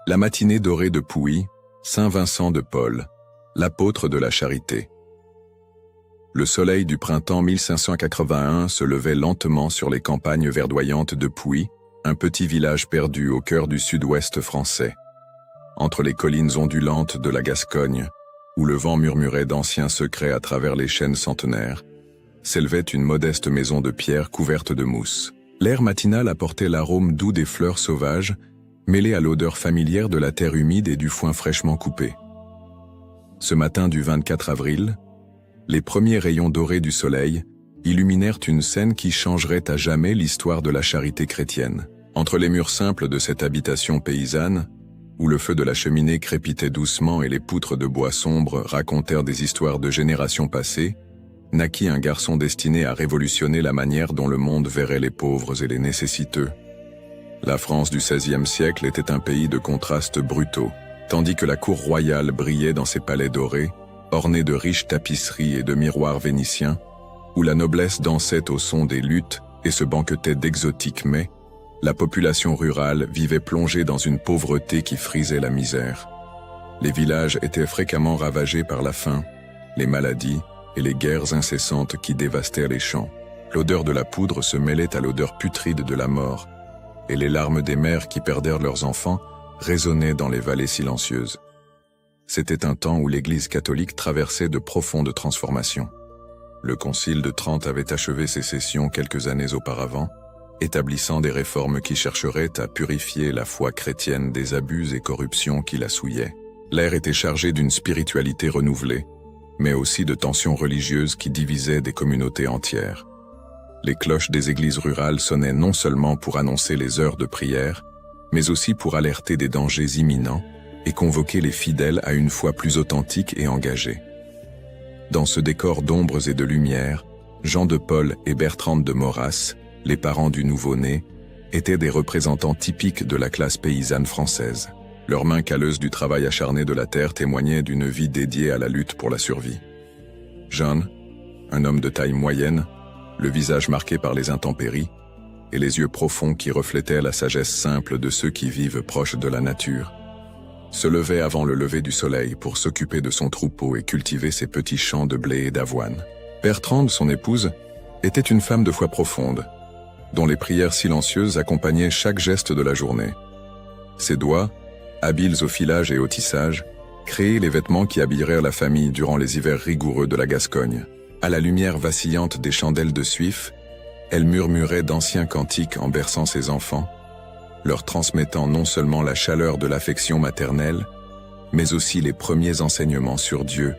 La matinée dorée de Pouilly, Saint Vincent de Paul, l'apôtre de la charité. Le soleil du printemps 1581 se levait lentement sur les campagnes verdoyantes de Pouilly, un petit village perdu au cœur du sud-ouest français. Entre les collines ondulantes de la Gascogne, où le vent murmurait d'anciens secrets à travers les chênes centenaires, s'élevait une modeste maison de pierre couverte de mousse. L'air matinal apportait l'arôme doux des fleurs sauvages, mêlé à l'odeur familière de la terre humide et du foin fraîchement coupé. Ce matin du 24 avril, les premiers rayons dorés du soleil illuminèrent une scène qui changerait à jamais l'histoire de la charité chrétienne. Entre les murs simples de cette habitation paysanne, où le feu de la cheminée crépitait doucement et les poutres de bois sombres racontèrent des histoires de générations passées, naquit un garçon destiné à révolutionner la manière dont le monde verrait les pauvres et les nécessiteux. La France du XVIe siècle était un pays de contrastes brutaux, tandis que la cour royale brillait dans ses palais dorés, ornés de riches tapisseries et de miroirs vénitiens, où la noblesse dansait au son des luttes et se banquetait d'exotiques mets, la population rurale vivait plongée dans une pauvreté qui frisait la misère. Les villages étaient fréquemment ravagés par la faim, les maladies et les guerres incessantes qui dévastèrent les champs. L'odeur de la poudre se mêlait à l'odeur putride de la mort, et les larmes des mères qui perdèrent leurs enfants résonnaient dans les vallées silencieuses. C'était un temps où l'Église catholique traversait de profondes transformations. Le Concile de Trente avait achevé ses sessions quelques années auparavant, établissant des réformes qui chercheraient à purifier la foi chrétienne des abus et corruptions qui la souillaient. L'air était chargé d'une spiritualité renouvelée, mais aussi de tensions religieuses qui divisaient des communautés entières. Les cloches des églises rurales sonnaient non seulement pour annoncer les heures de prière, mais aussi pour alerter des dangers imminents et convoquer les fidèles à une foi plus authentique et engagée. Dans ce décor d'ombres et de lumière, Jean de Paul et Bertrande de Maurras, les parents du nouveau-né, étaient des représentants typiques de la classe paysanne française. Leurs mains calleuses du travail acharné de la terre témoignaient d'une vie dédiée à la lutte pour la survie. Jean, un homme de taille moyenne, le visage marqué par les intempéries, et les yeux profonds qui reflétaient la sagesse simple de ceux qui vivent proches de la nature, se levait avant le lever du soleil pour s'occuper de son troupeau et cultiver ses petits champs de blé et d'avoine. Bertrande, son épouse, était une femme de foi profonde, dont les prières silencieuses accompagnaient chaque geste de la journée. Ses doigts, habiles au filage et au tissage, créaient les vêtements qui habilleraient la famille durant les hivers rigoureux de la Gascogne. À la lumière vacillante des chandelles de suif, elle murmurait d'anciens cantiques en berçant ses enfants, leur transmettant non seulement la chaleur de l'affection maternelle, mais aussi les premiers enseignements sur Dieu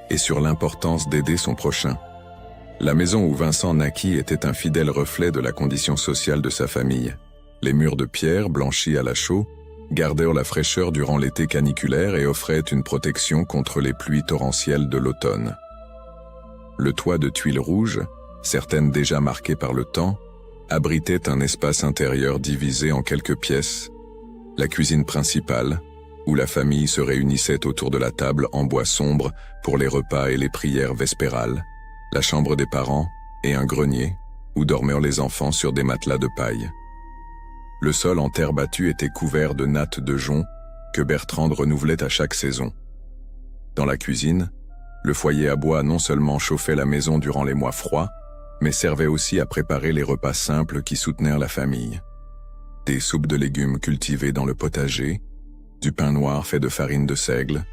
et sur l'importance d'aider son prochain. La maison où Vincent naquit était un fidèle reflet de la condition sociale de sa famille. Les murs de pierre, blanchis à la chaux, gardèrent la fraîcheur durant l'été caniculaire et offraient une protection contre les pluies torrentielles de l'automne. Le toit de tuiles rouges, certaines déjà marquées par le temps, abritait un espace intérieur divisé en quelques pièces, la cuisine principale, où la famille se réunissait autour de la table en bois sombre pour les repas et les prières vespérales, la chambre des parents et un grenier, où dormaient les enfants sur des matelas de paille. Le sol en terre battue était couvert de nattes de jonc que Bertrande renouvelait à chaque saison. Dans la cuisine, le foyer à bois non seulement chauffait la maison durant les mois froids, mais servait aussi à préparer les repas simples qui soutenèrent la famille. Des soupes de légumes cultivées dans le potager, du pain noir fait de farine de seigle,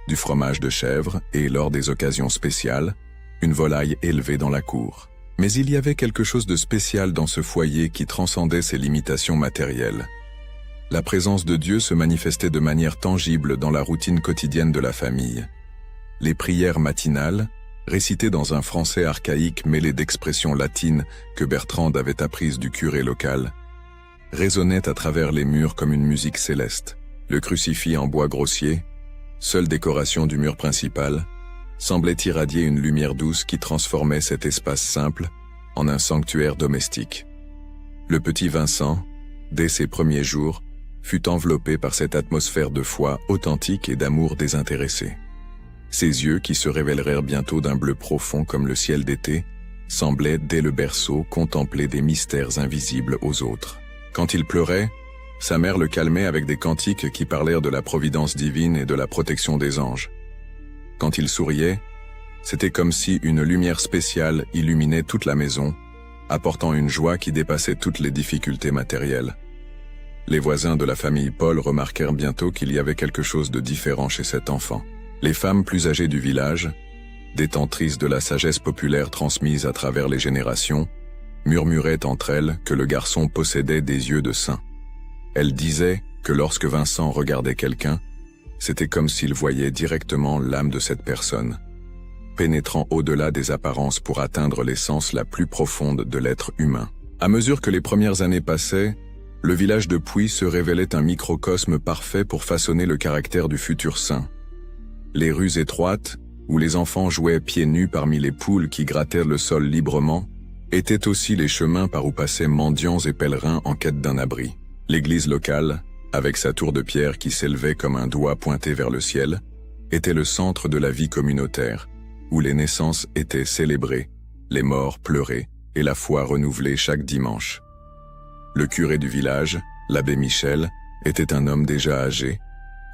du fromage de chèvre et, lors des occasions spéciales, une volaille élevée dans la cour. Mais il y avait quelque chose de spécial dans ce foyer qui transcendait ses limitations matérielles. La présence de Dieu se manifestait de manière tangible dans la routine quotidienne de la famille. Les prières matinales, récitées dans un français archaïque mêlé d'expressions latines que Bertrande avait apprises du curé local, résonnaient à travers les murs comme une musique céleste. Le crucifix en bois grossier, seule décoration du mur principal, semblait irradier une lumière douce qui transformait cet espace simple en un sanctuaire domestique. Le petit Vincent, dès ses premiers jours, fut enveloppé par cette atmosphère de foi authentique et d'amour désintéressé. Ses yeux, qui se révélèrent bientôt d'un bleu profond comme le ciel d'été, semblaient, dès le berceau, contempler des mystères invisibles aux autres. Quand il pleurait, Sa mère le calmait avec des cantiques qui parlèrent de la providence divine et de la protection des anges. Quand il souriait, c'était comme si une lumière spéciale illuminait toute la maison, apportant une joie qui dépassait toutes les difficultés matérielles. Les voisins de la famille Paul remarquèrent bientôt qu'il y avait quelque chose de différent chez cet enfant. Les femmes plus âgées du village, détentrices de la sagesse populaire transmise à travers les générations, murmuraient entre elles que le garçon possédait des yeux de saint. Elles disaient que lorsque Vincent regardait quelqu'un, c'était comme s'il voyait directement l'âme de cette personne, pénétrant au-delà des apparences pour atteindre l'essence la plus profonde de l'être humain. À mesure que les premières années passaient, le village de Puy se révélait un microcosme parfait pour façonner le caractère du futur saint. Les rues étroites, où les enfants jouaient pieds nus parmi les poules qui grattaient le sol librement, étaient aussi les chemins par où passaient mendiants et pèlerins en quête d'un abri. L'église locale, avec sa tour de pierre qui s'élevait comme un doigt pointé vers le ciel, était le centre de la vie communautaire, où les naissances étaient célébrées, les morts pleurées et la foi renouvelée chaque dimanche. Le curé du village, l'abbé Michel, était un homme déjà âgé,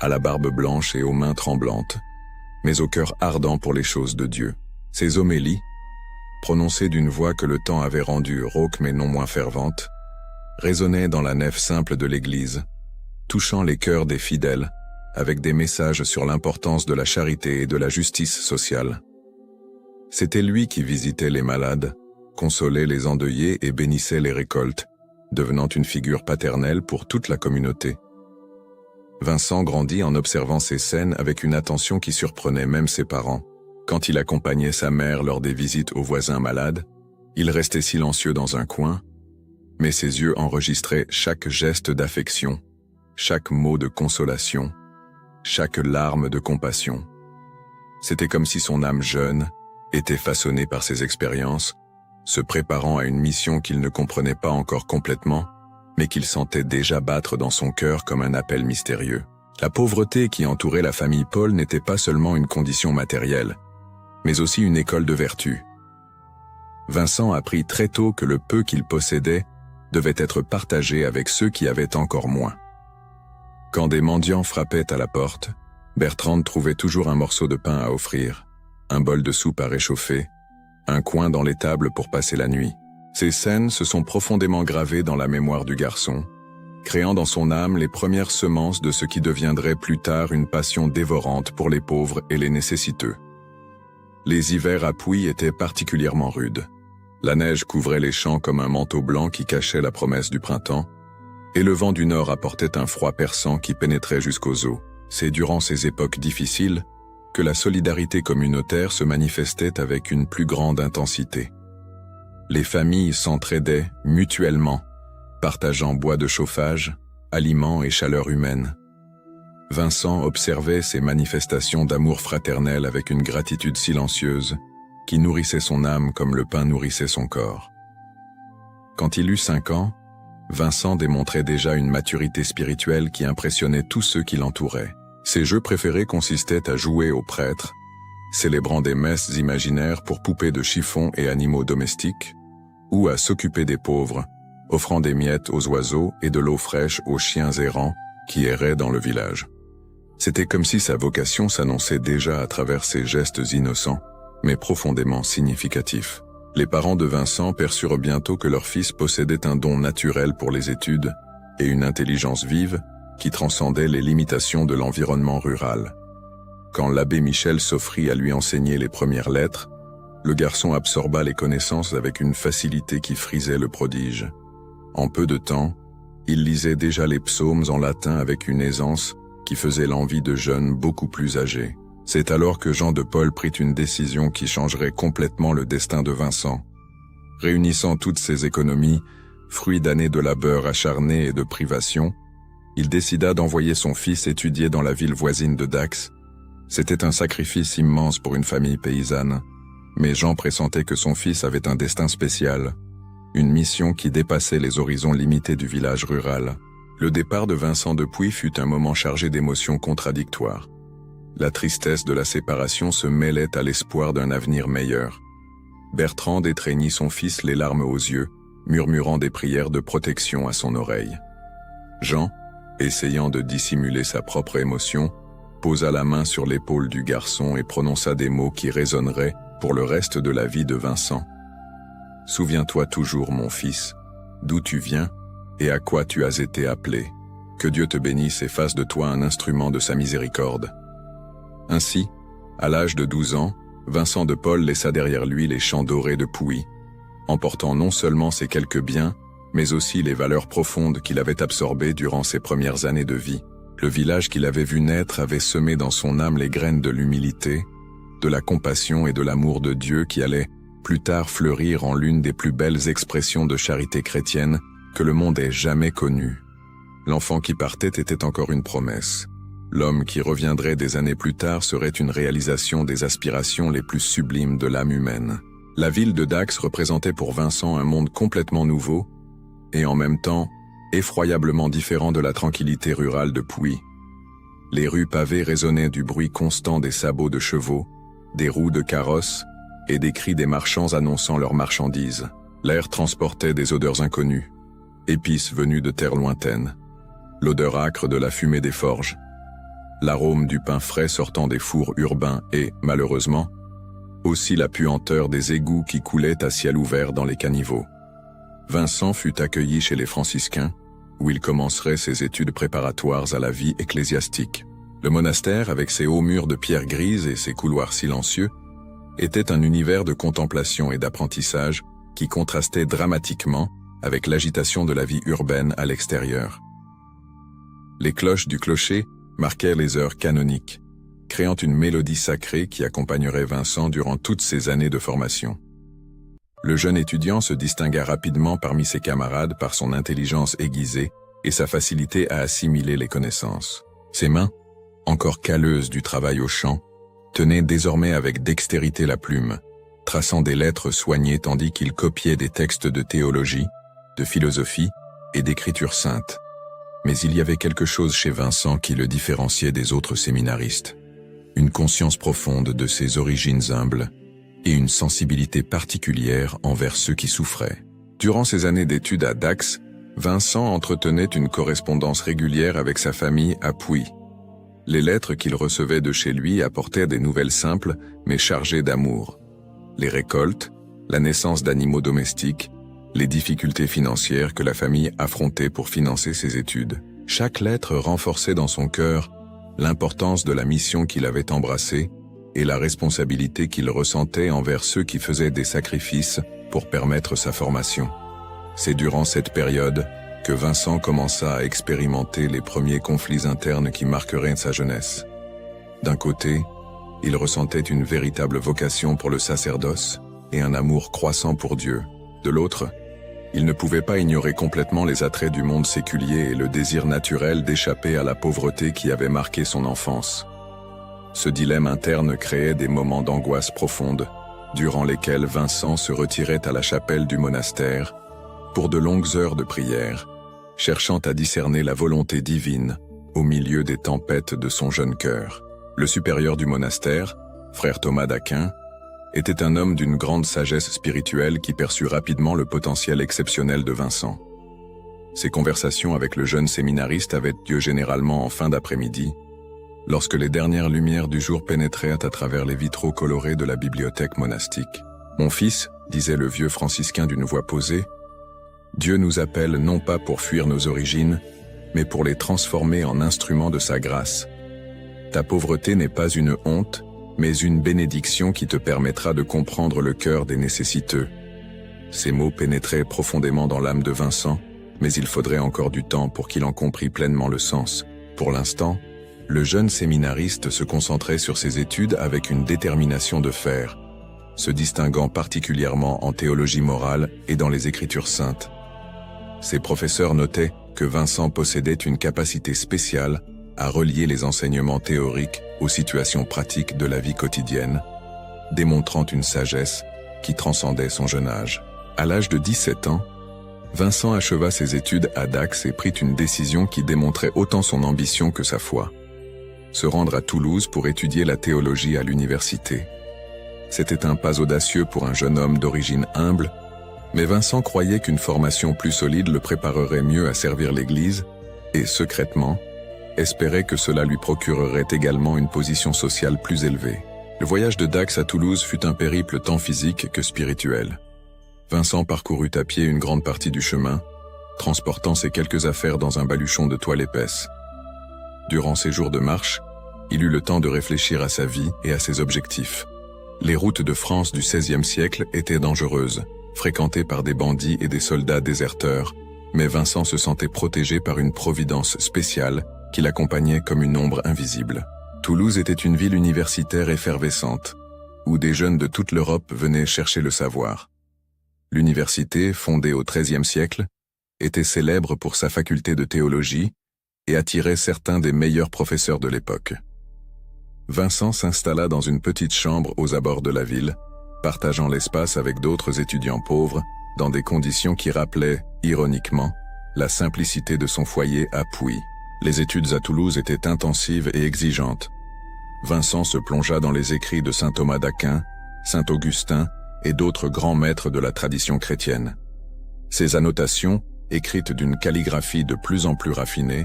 à la barbe blanche et aux mains tremblantes, mais au cœur ardent pour les choses de Dieu. Ses homélies, prononcées d'une voix que le temps avait rendue rauque mais non moins fervente, résonnaient dans la nef simple de l'église, touchant les cœurs des fidèles, avec des messages sur l'importance de la charité et de la justice sociale. C'était lui qui visitait les malades, consolait les endeuillés et bénissait les récoltes, devenant une figure paternelle pour toute la communauté. Vincent grandit en observant ces scènes avec une attention qui surprenait même ses parents. Quand il accompagnait sa mère lors des visites aux voisins malades, il restait silencieux dans un coin, mais ses yeux enregistraient chaque geste d'affection, chaque mot de consolation, chaque larme de compassion. C'était comme si son âme jeune était façonnée par ses expériences, se préparant à une mission qu'il ne comprenait pas encore complètement, mais qu'il sentait déjà battre dans son cœur comme un appel mystérieux. La pauvreté qui entourait la famille Paul n'était pas seulement une condition matérielle, mais aussi une école de vertu. Vincent apprit très tôt que le peu qu'il possédait devait être partagé avec ceux qui avaient encore moins. Quand des mendiants frappaient à la porte, Bertrande trouvait toujours un morceau de pain à offrir, un bol de soupe à réchauffer, un coin dans l'étable pour passer la nuit. Ces scènes se sont profondément gravées dans la mémoire du garçon, créant dans son âme les premières semences de ce qui deviendrait plus tard une passion dévorante pour les pauvres et les nécessiteux. Les hivers à Puy étaient particulièrement rudes. La neige couvrait les champs comme un manteau blanc qui cachait la promesse du printemps, et le vent du nord apportait un froid perçant qui pénétrait jusqu'aux os. C'est durant ces époques difficiles que la solidarité communautaire se manifestait avec une plus grande intensité. Les familles s'entraidaient mutuellement, partageant bois de chauffage, aliments et chaleur humaine. Vincent observait ces manifestations d'amour fraternel avec une gratitude silencieuse qui nourrissait son âme comme le pain nourrissait son corps. Quand il eut 5 ans, Vincent démontrait déjà une maturité spirituelle qui impressionnait tous ceux qui l'entouraient. Ses jeux préférés consistaient à jouer aux prêtres, célébrant des messes imaginaires pour poupées de chiffon et animaux domestiques, ou à s'occuper des pauvres, offrant des miettes aux oiseaux et de l'eau fraîche aux chiens errants qui erraient dans le village. C'était comme si sa vocation s'annonçait déjà à travers ces gestes innocents, mais profondément significatifs. Les parents de Vincent perçurent bientôt que leur fils possédait un don naturel pour les études et une intelligence vive qui transcendait les limitations de l'environnement rural. Quand l'abbé Michel s'offrit à lui enseigner les premières lettres, le garçon absorba les connaissances avec une facilité qui frisait le prodige. En peu de temps, il lisait déjà les psaumes en latin avec une aisance qui faisait l'envie de jeunes beaucoup plus âgés. C'est alors que Jean de Paul prit une décision qui changerait complètement le destin de Vincent. Réunissant toutes ses économies, fruits d'années de labeur acharné et de privation, il décida d'envoyer son fils étudier dans la ville voisine de Dax. C'était un sacrifice immense pour une famille paysanne, mais Jean pressentait que son fils avait un destin spécial, une mission qui dépassait les horizons limités du village rural. Le départ de Vincent de Puy fut un moment chargé d'émotions contradictoires. La tristesse de la séparation se mêlait à l'espoir d'un avenir meilleur. Bertrande étreignit son fils les larmes aux yeux, murmurant des prières de protection à son oreille. Jean, essayant de dissimuler sa propre émotion, posa la main sur l'épaule du garçon et prononça des mots qui résonneraient pour le reste de la vie de Vincent. « Souviens-toi toujours, mon fils, d'où tu viens et à quoi tu as été appelé. Que Dieu te bénisse et fasse de toi un instrument de sa miséricorde. » Ainsi, à l'âge de 12 ans, Vincent de Paul laissa derrière lui les champs dorés de Pouilly, emportant non seulement ses quelques biens, mais aussi les valeurs profondes qu'il avait absorbées durant ses premières années de vie. Le village qu'il avait vu naître avait semé dans son âme les graines de l'humilité, de la compassion et de l'amour de Dieu qui allaient plus tard fleurir en l'une des plus belles expressions de charité chrétienne que le monde ait jamais connue. L'enfant qui partait était encore une promesse. L'homme qui reviendrait des années plus tard serait une réalisation des aspirations les plus sublimes de l'âme humaine. La ville de Dax représentait pour Vincent un monde complètement nouveau, et en même temps, effroyablement différent de la tranquillité rurale de Pouilly. Les rues pavées résonnaient du bruit constant des sabots de chevaux, des roues de carrosses et des cris des marchands annonçant leurs marchandises. L'air transportait des odeurs inconnues, épices venues de terres lointaines, l'odeur âcre de la fumée des forges, l'arôme du pain frais sortant des fours urbains et, malheureusement, aussi la puanteur des égouts qui coulaient à ciel ouvert dans les caniveaux. Vincent fut accueilli chez les franciscains, où il commencerait ses études préparatoires à la vie ecclésiastique. Le monastère, avec ses hauts murs de pierre grise et ses couloirs silencieux, était un univers de contemplation et d'apprentissage qui contrastait dramatiquement avec l'agitation de la vie urbaine à l'extérieur. Les cloches du clocher marquaient les heures canoniques, créant une mélodie sacrée qui accompagnerait Vincent durant toutes ses années de formation. Le jeune étudiant se distingua rapidement parmi ses camarades par son intelligence aiguisée et sa facilité à assimiler les connaissances. Ses mains, encore calleuses du travail au champ, tenaient désormais avec dextérité la plume, traçant des lettres soignées tandis qu'il copiait des textes de théologie, de philosophie et d'écriture sainte. Mais il y avait quelque chose chez Vincent qui le différenciait des autres séminaristes. Une conscience profonde de ses origines humbles et une sensibilité particulière envers ceux qui souffraient. Durant ses années d'études à Dax, Vincent entretenait une correspondance régulière avec sa famille à Pouilly. Les lettres qu'il recevait de chez lui apportaient des nouvelles simples mais chargées d'amour. Les récoltes, la naissance d'animaux domestiques, les difficultés financières que la famille affrontait pour financer ses études. Chaque lettre renforçait dans son cœur l'importance de la mission qu'il avait embrassée et la responsabilité qu'il ressentait envers ceux qui faisaient des sacrifices pour permettre sa formation. C'est durant cette période que Vincent commença à expérimenter les premiers conflits internes qui marqueraient sa jeunesse. D'un côté, il ressentait une véritable vocation pour le sacerdoce et un amour croissant pour Dieu. De l'autre, il ne pouvait pas ignorer complètement les attraits du monde séculier et le désir naturel d'échapper à la pauvreté qui avait marqué son enfance. Ce dilemme interne créait des moments d'angoisse profonde, durant lesquels Vincent se retirait à la chapelle du monastère pour de longues heures de prière, cherchant à discerner la volonté divine au milieu des tempêtes de son jeune cœur. Le supérieur du monastère, frère Thomas d'Aquin, était un homme d'une grande sagesse spirituelle qui perçut rapidement le potentiel exceptionnel de Vincent. Ses conversations avec le jeune séminariste avaient lieu généralement en fin d'après-midi, lorsque les dernières lumières du jour pénétraient à travers les vitraux colorés de la bibliothèque monastique. « Mon fils, disait le vieux franciscain d'une voix posée, Dieu nous appelle non pas pour fuir nos origines, mais pour les transformer en instruments de sa grâce. Ta pauvreté n'est pas une honte, mais une bénédiction qui te permettra de comprendre le cœur des nécessiteux. » Ces mots pénétraient profondément dans l'âme de Vincent, mais il faudrait encore du temps pour qu'il en comprît pleinement le sens. Pour l'instant, le jeune séminariste se concentrait sur ses études avec une détermination de fer, se distinguant particulièrement en théologie morale et dans les Écritures saintes. Ses professeurs notaient que Vincent possédait une capacité spéciale à relier les enseignements théoriques aux situations pratiques de la vie quotidienne, démontrant une sagesse qui transcendait son jeune âge. À l'âge de 17 ans, Vincent acheva ses études à Dax et prit une décision qui démontrait autant son ambition que sa foi: se rendre à Toulouse pour étudier la théologie à l'université. C'était un pas audacieux pour un jeune homme d'origine humble, mais Vincent croyait qu'une formation plus solide le préparerait mieux à servir l'Église et, secrètement, espérait que cela lui procurerait également une position sociale plus élevée. Le voyage de Dax à Toulouse fut un périple tant physique que spirituel. Vincent parcourut à pied une grande partie du chemin, transportant ses quelques affaires dans un baluchon de toile épaisse. Durant ces jours de marche, il eut le temps de réfléchir à sa vie et à ses objectifs. Les routes de France du XVIe siècle étaient dangereuses, fréquentées par des bandits et des soldats déserteurs, mais Vincent se sentait protégé par une providence spéciale qui l'accompagnait comme une ombre invisible. Toulouse était une ville universitaire effervescente, où des jeunes de toute l'Europe venaient chercher le savoir. L'université, fondée au XIIIe siècle, était célèbre pour sa faculté de théologie et attirait certains des meilleurs professeurs de l'époque. Vincent s'installa dans une petite chambre aux abords de la ville, partageant l'espace avec d'autres étudiants pauvres, dans des conditions qui rappelaient, ironiquement, la simplicité de son foyer à Pouilly. Les études à Toulouse étaient intensives et exigeantes. Vincent se plongea dans les écrits de saint Thomas d'Aquin, saint Augustin et d'autres grands maîtres de la tradition chrétienne. Ces annotations, écrites d'une calligraphie de plus en plus raffinée,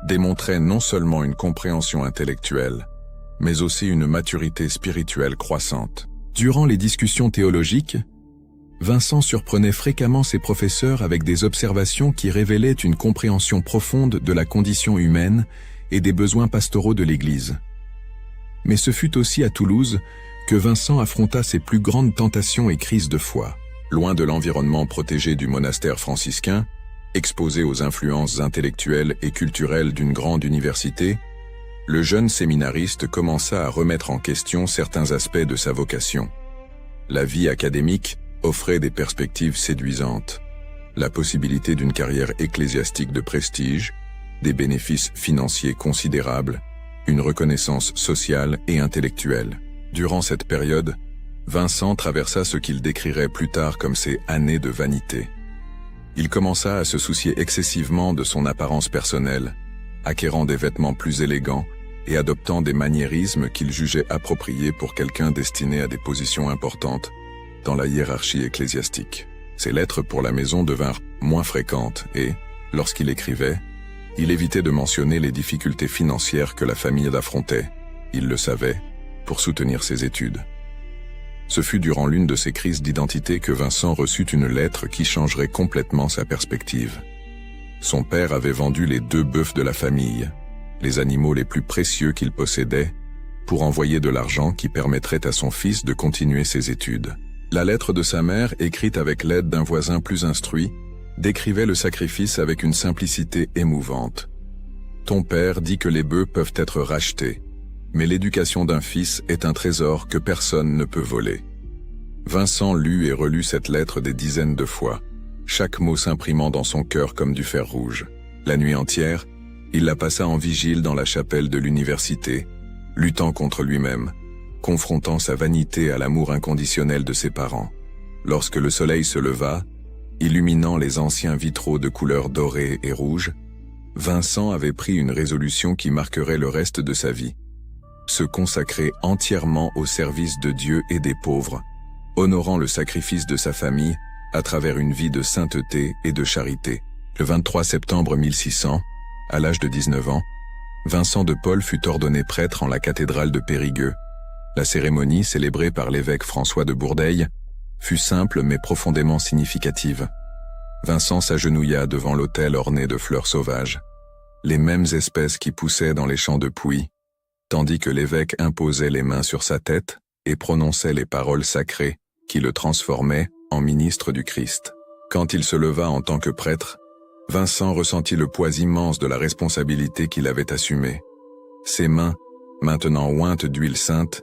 démontraient non seulement une compréhension intellectuelle, mais aussi une maturité spirituelle croissante. Durant les discussions théologiques, Vincent surprenait fréquemment ses professeurs avec des observations qui révélaient une compréhension profonde de la condition humaine et des besoins pastoraux de l'Église. Mais ce fut aussi à Toulouse que Vincent affronta ses plus grandes tentations et crises de foi. Loin de l'environnement protégé du monastère franciscain, exposé aux influences intellectuelles et culturelles d'une grande université, le jeune séminariste commença à remettre en question certains aspects de sa vocation. La vie académique offrait des perspectives séduisantes, la possibilité d'une carrière ecclésiastique de prestige, des bénéfices financiers considérables, une reconnaissance sociale et intellectuelle. Durant cette période, Vincent traversa ce qu'il décrirait plus tard comme ses années de vanité. Il commença à se soucier excessivement de son apparence personnelle, acquérant des vêtements plus élégants et adoptant des maniérismes qu'il jugeait appropriés pour quelqu'un destiné à des positions importantes dans la hiérarchie ecclésiastique. Ses lettres pour la maison devinrent moins fréquentes et, lorsqu'il écrivait, il évitait de mentionner les difficultés financières que la famille affrontait, il le savait, pour soutenir ses études. Ce fut durant l'une de ces crises d'identité que Vincent reçut une lettre qui changerait complètement sa perspective. Son père avait vendu les 2 bœufs de la famille, les animaux les plus précieux qu'il possédait, pour envoyer de l'argent qui permettrait à son fils de continuer ses études. La lettre de sa mère, écrite avec l'aide d'un voisin plus instruit, décrivait le sacrifice avec une simplicité émouvante. « Ton père dit que les bœufs peuvent être rachetés, mais l'éducation d'un fils est un trésor que personne ne peut voler. » Vincent lut et relut cette lettre des dizaines de fois, chaque mot s'imprimant dans son cœur comme du fer rouge. La nuit entière, il la passa en vigile dans la chapelle de l'université, luttant contre lui-même, confrontant sa vanité à l'amour inconditionnel de ses parents. Lorsque le soleil se leva, illuminant les anciens vitraux de couleur dorée et rouge, Vincent avait pris une résolution qui marquerait le reste de sa vie. Se consacrer entièrement au service de Dieu et des pauvres, honorant le sacrifice de sa famille à travers une vie de sainteté et de charité. Le 23 septembre 1600, à l'âge de 19 ans, Vincent de Paul fut ordonné prêtre en la cathédrale de Périgueux. La cérémonie, célébrée par l'évêque François de Bourdeille, fut simple mais profondément significative. Vincent s'agenouilla devant l'autel orné de fleurs sauvages, les mêmes espèces qui poussaient dans les champs de Pouilly, tandis que l'évêque imposait les mains sur sa tête et prononçait les paroles sacrées qui le transformaient en ministre du Christ. Quand il se leva en tant que prêtre, Vincent ressentit le poids immense de la responsabilité qu'il avait assumée. Ses mains, maintenant ointes d'huile sainte,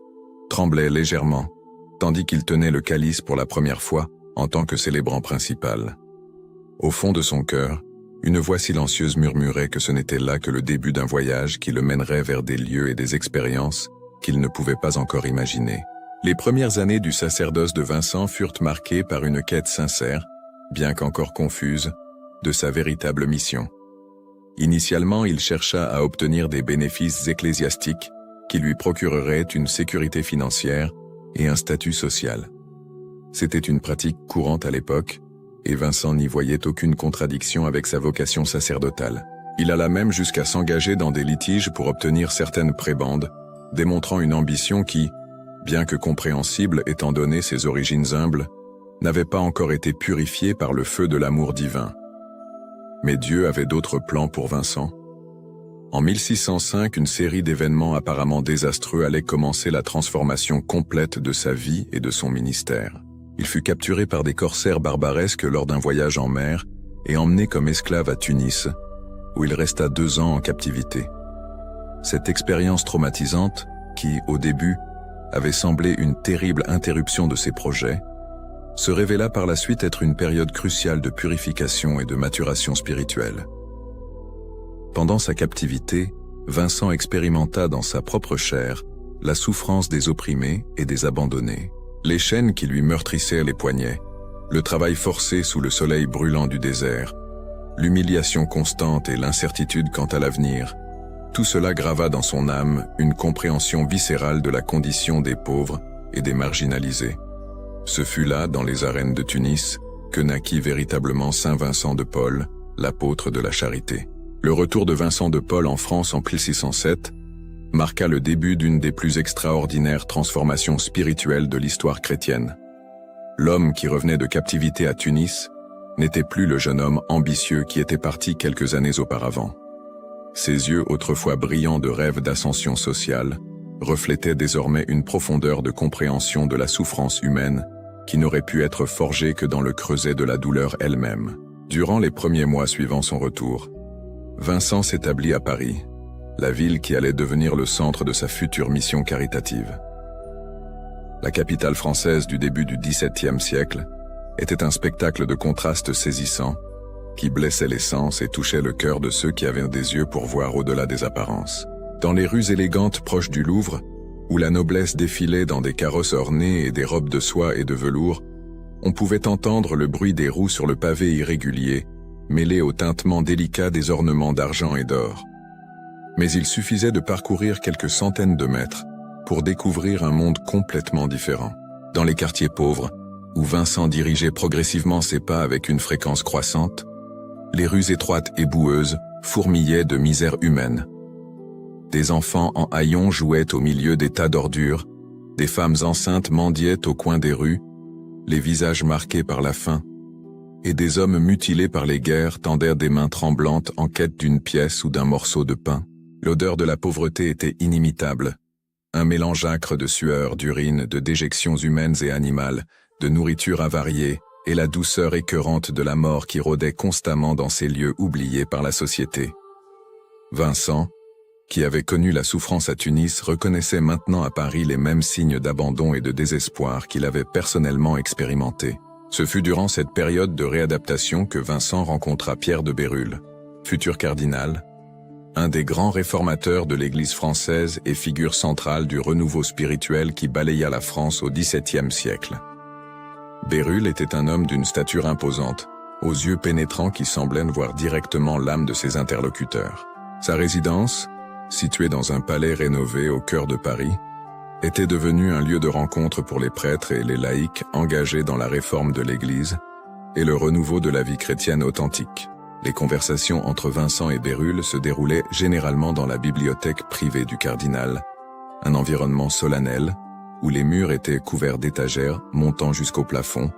tremblaient légèrement, tandis qu'il tenait le calice pour la première fois en tant que célébrant principal. Au fond de son cœur, une voix silencieuse murmurait que ce n'était là que le début d'un voyage qui le mènerait vers des lieux et des expériences qu'il ne pouvait pas encore imaginer. Les premières années du sacerdoce de Vincent furent marquées par une quête sincère, bien qu'encore confuse, de sa véritable mission. Initialement, il chercha à obtenir des bénéfices ecclésiastiques qui lui procureraient une sécurité financière et un statut social. C'était une pratique courante à l'époque, et Vincent n'y voyait aucune contradiction avec sa vocation sacerdotale. Il alla même jusqu'à s'engager dans des litiges pour obtenir certaines prébendes, démontrant une ambition qui, bien que compréhensible étant donné ses origines humbles, n'avait pas encore été purifiée par le feu de l'amour divin. Mais Dieu avait d'autres plans pour Vincent. En 1605, une série d'événements apparemment désastreux allait commencer la transformation complète de sa vie et de son ministère. Il fut capturé par des corsaires barbaresques lors d'un voyage en mer et emmené comme esclave à Tunis, où il resta 2 ans en captivité. Cette expérience traumatisante, qui, au début, avait semblé une terrible interruption de ses projets, se révéla par la suite être une période cruciale de purification et de maturation spirituelle. Pendant sa captivité, Vincent expérimenta dans sa propre chair la souffrance des opprimés et des abandonnés, les chaînes qui lui meurtrissaient les poignets, le travail forcé sous le soleil brûlant du désert, l'humiliation constante et l'incertitude quant à l'avenir. Tout cela grava dans son âme une compréhension viscérale de la condition des pauvres et des marginalisés. Ce fut là, dans les arènes de Tunis, que naquit véritablement Saint Vincent de Paul, l'apôtre de la charité. Le retour de Vincent de Paul en France en 1607 marqua le début d'une des plus extraordinaires transformations spirituelles de l'histoire chrétienne. L'homme qui revenait de captivité à Tunis n'était plus le jeune homme ambitieux qui était parti quelques années auparavant. Ses yeux, autrefois brillants de rêves d'ascension sociale, reflétaient désormais une profondeur de compréhension de la souffrance humaine qui n'aurait pu être forgée que dans le creuset de la douleur elle-même. Durant les premiers mois suivant son retour, Vincent s'établit à Paris, la ville qui allait devenir le centre de sa future mission caritative. La capitale française du début du XVIIe siècle était un spectacle de contrastes saisissants qui blessait les sens et touchait le cœur de ceux qui avaient des yeux pour voir au-delà des apparences. Dans les rues élégantes proches du Louvre, où la noblesse défilait dans des carrosses ornés et des robes de soie et de velours, on pouvait entendre le bruit des roues sur le pavé irrégulier, mêlé au tintement délicat des ornements d'argent et d'or. Mais il suffisait de parcourir quelques centaines de mètres pour découvrir un monde complètement différent. Dans les quartiers pauvres, où Vincent dirigeait progressivement ses pas avec une fréquence croissante, les rues étroites et boueuses fourmillaient de misère humaine. Des enfants en haillons jouaient au milieu des tas d'ordures, des femmes enceintes mendiaient au coin des rues, les visages marqués par la faim, et des hommes mutilés par les guerres tendaient des mains tremblantes en quête d'une pièce ou d'un morceau de pain. L'odeur de la pauvreté était inimitable, un mélange âcre de sueur, d'urine, de déjections humaines et animales, de nourriture avariée, et la douceur écœurante de la mort qui rôdait constamment dans ces lieux oubliés par la société. Vincent, qui avait connu la souffrance à Tunis, reconnaissait maintenant à Paris les mêmes signes d'abandon et de désespoir qu'il avait personnellement expérimentés. Ce fut durant cette période de réadaptation que Vincent rencontra Pierre de Bérulle, futur cardinal, un des grands réformateurs de l'Église française et figure centrale du renouveau spirituel qui balaya la France au XVIIe siècle. Bérulle était un homme d'une stature imposante, aux yeux pénétrants qui semblaient voir directement l'âme de ses interlocuteurs. Sa résidence, située dans un palais rénové au cœur de Paris, était devenue un lieu de rencontre pour les prêtres et les laïcs engagés dans la réforme de l'Église et le renouveau de la vie chrétienne authentique. Les conversations entre Vincent et Bérulle se déroulaient généralement dans la bibliothèque privée du cardinal, un environnement solennel où les murs étaient couverts d'étagères montant jusqu'au plafond,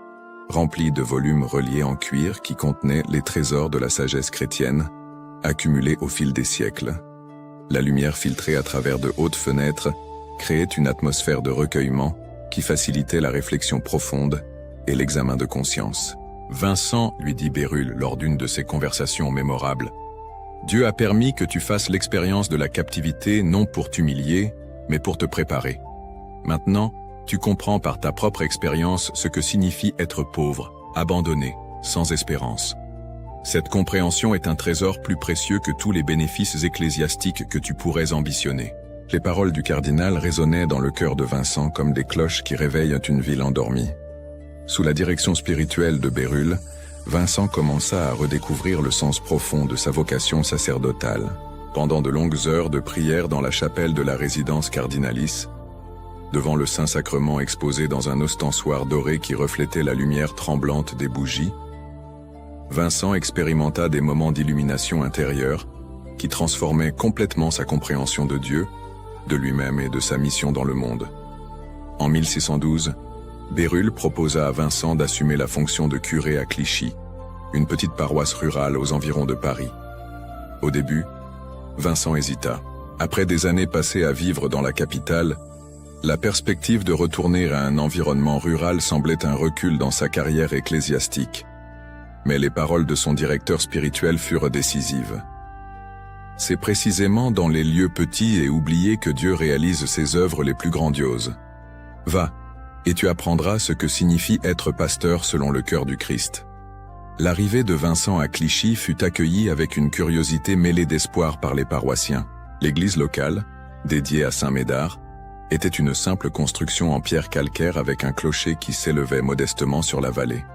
remplis de volumes reliés en cuir qui contenaient les trésors de la sagesse chrétienne, accumulés au fil des siècles. La lumière filtrée à travers de hautes fenêtres créait une atmosphère de recueillement qui facilitait la réflexion profonde et l'examen de conscience. Vincent, lui dit Bérulle lors d'une de ces conversations mémorables, Dieu a permis que tu fasses l'expérience de la captivité non pour t'humilier, mais pour te préparer. Maintenant, tu comprends par ta propre expérience ce que signifie être pauvre, abandonné, sans espérance. Cette compréhension est un trésor plus précieux que tous les bénéfices ecclésiastiques que tu pourrais ambitionner. Les paroles du cardinal résonnaient dans le cœur de Vincent comme des cloches qui réveillent une ville endormie. Sous la direction spirituelle de Bérulle, Vincent commença à redécouvrir le sens profond de sa vocation sacerdotale. Pendant de longues heures de prière dans la chapelle de la résidence cardinalice, devant le Saint-Sacrement exposé dans un ostensoir doré qui reflétait la lumière tremblante des bougies, Vincent expérimenta des moments d'illumination intérieure qui transformait complètement sa compréhension de Dieu, de lui-même et de sa mission dans le monde. En 1612, Bérulle proposa à Vincent d'assumer la fonction de curé à Clichy, une petite paroisse rurale aux environs de Paris. Au début, Vincent hésita. Après des années passées à vivre dans la capitale, la perspective de retourner à un environnement rural semblait un recul dans sa carrière ecclésiastique. Mais les paroles de son directeur spirituel furent décisives. C'est précisément dans les lieux petits et oubliés que Dieu réalise ses œuvres les plus grandioses. Va, et tu apprendras ce que signifie être pasteur selon le cœur du Christ. L'arrivée de Vincent à Clichy fut accueillie avec une curiosité mêlée d'espoir par les paroissiens. L'église locale, dédiée à Saint Médard, était une simple construction en pierre calcaire avec un clocher qui s'élevait modestement sur la vallée.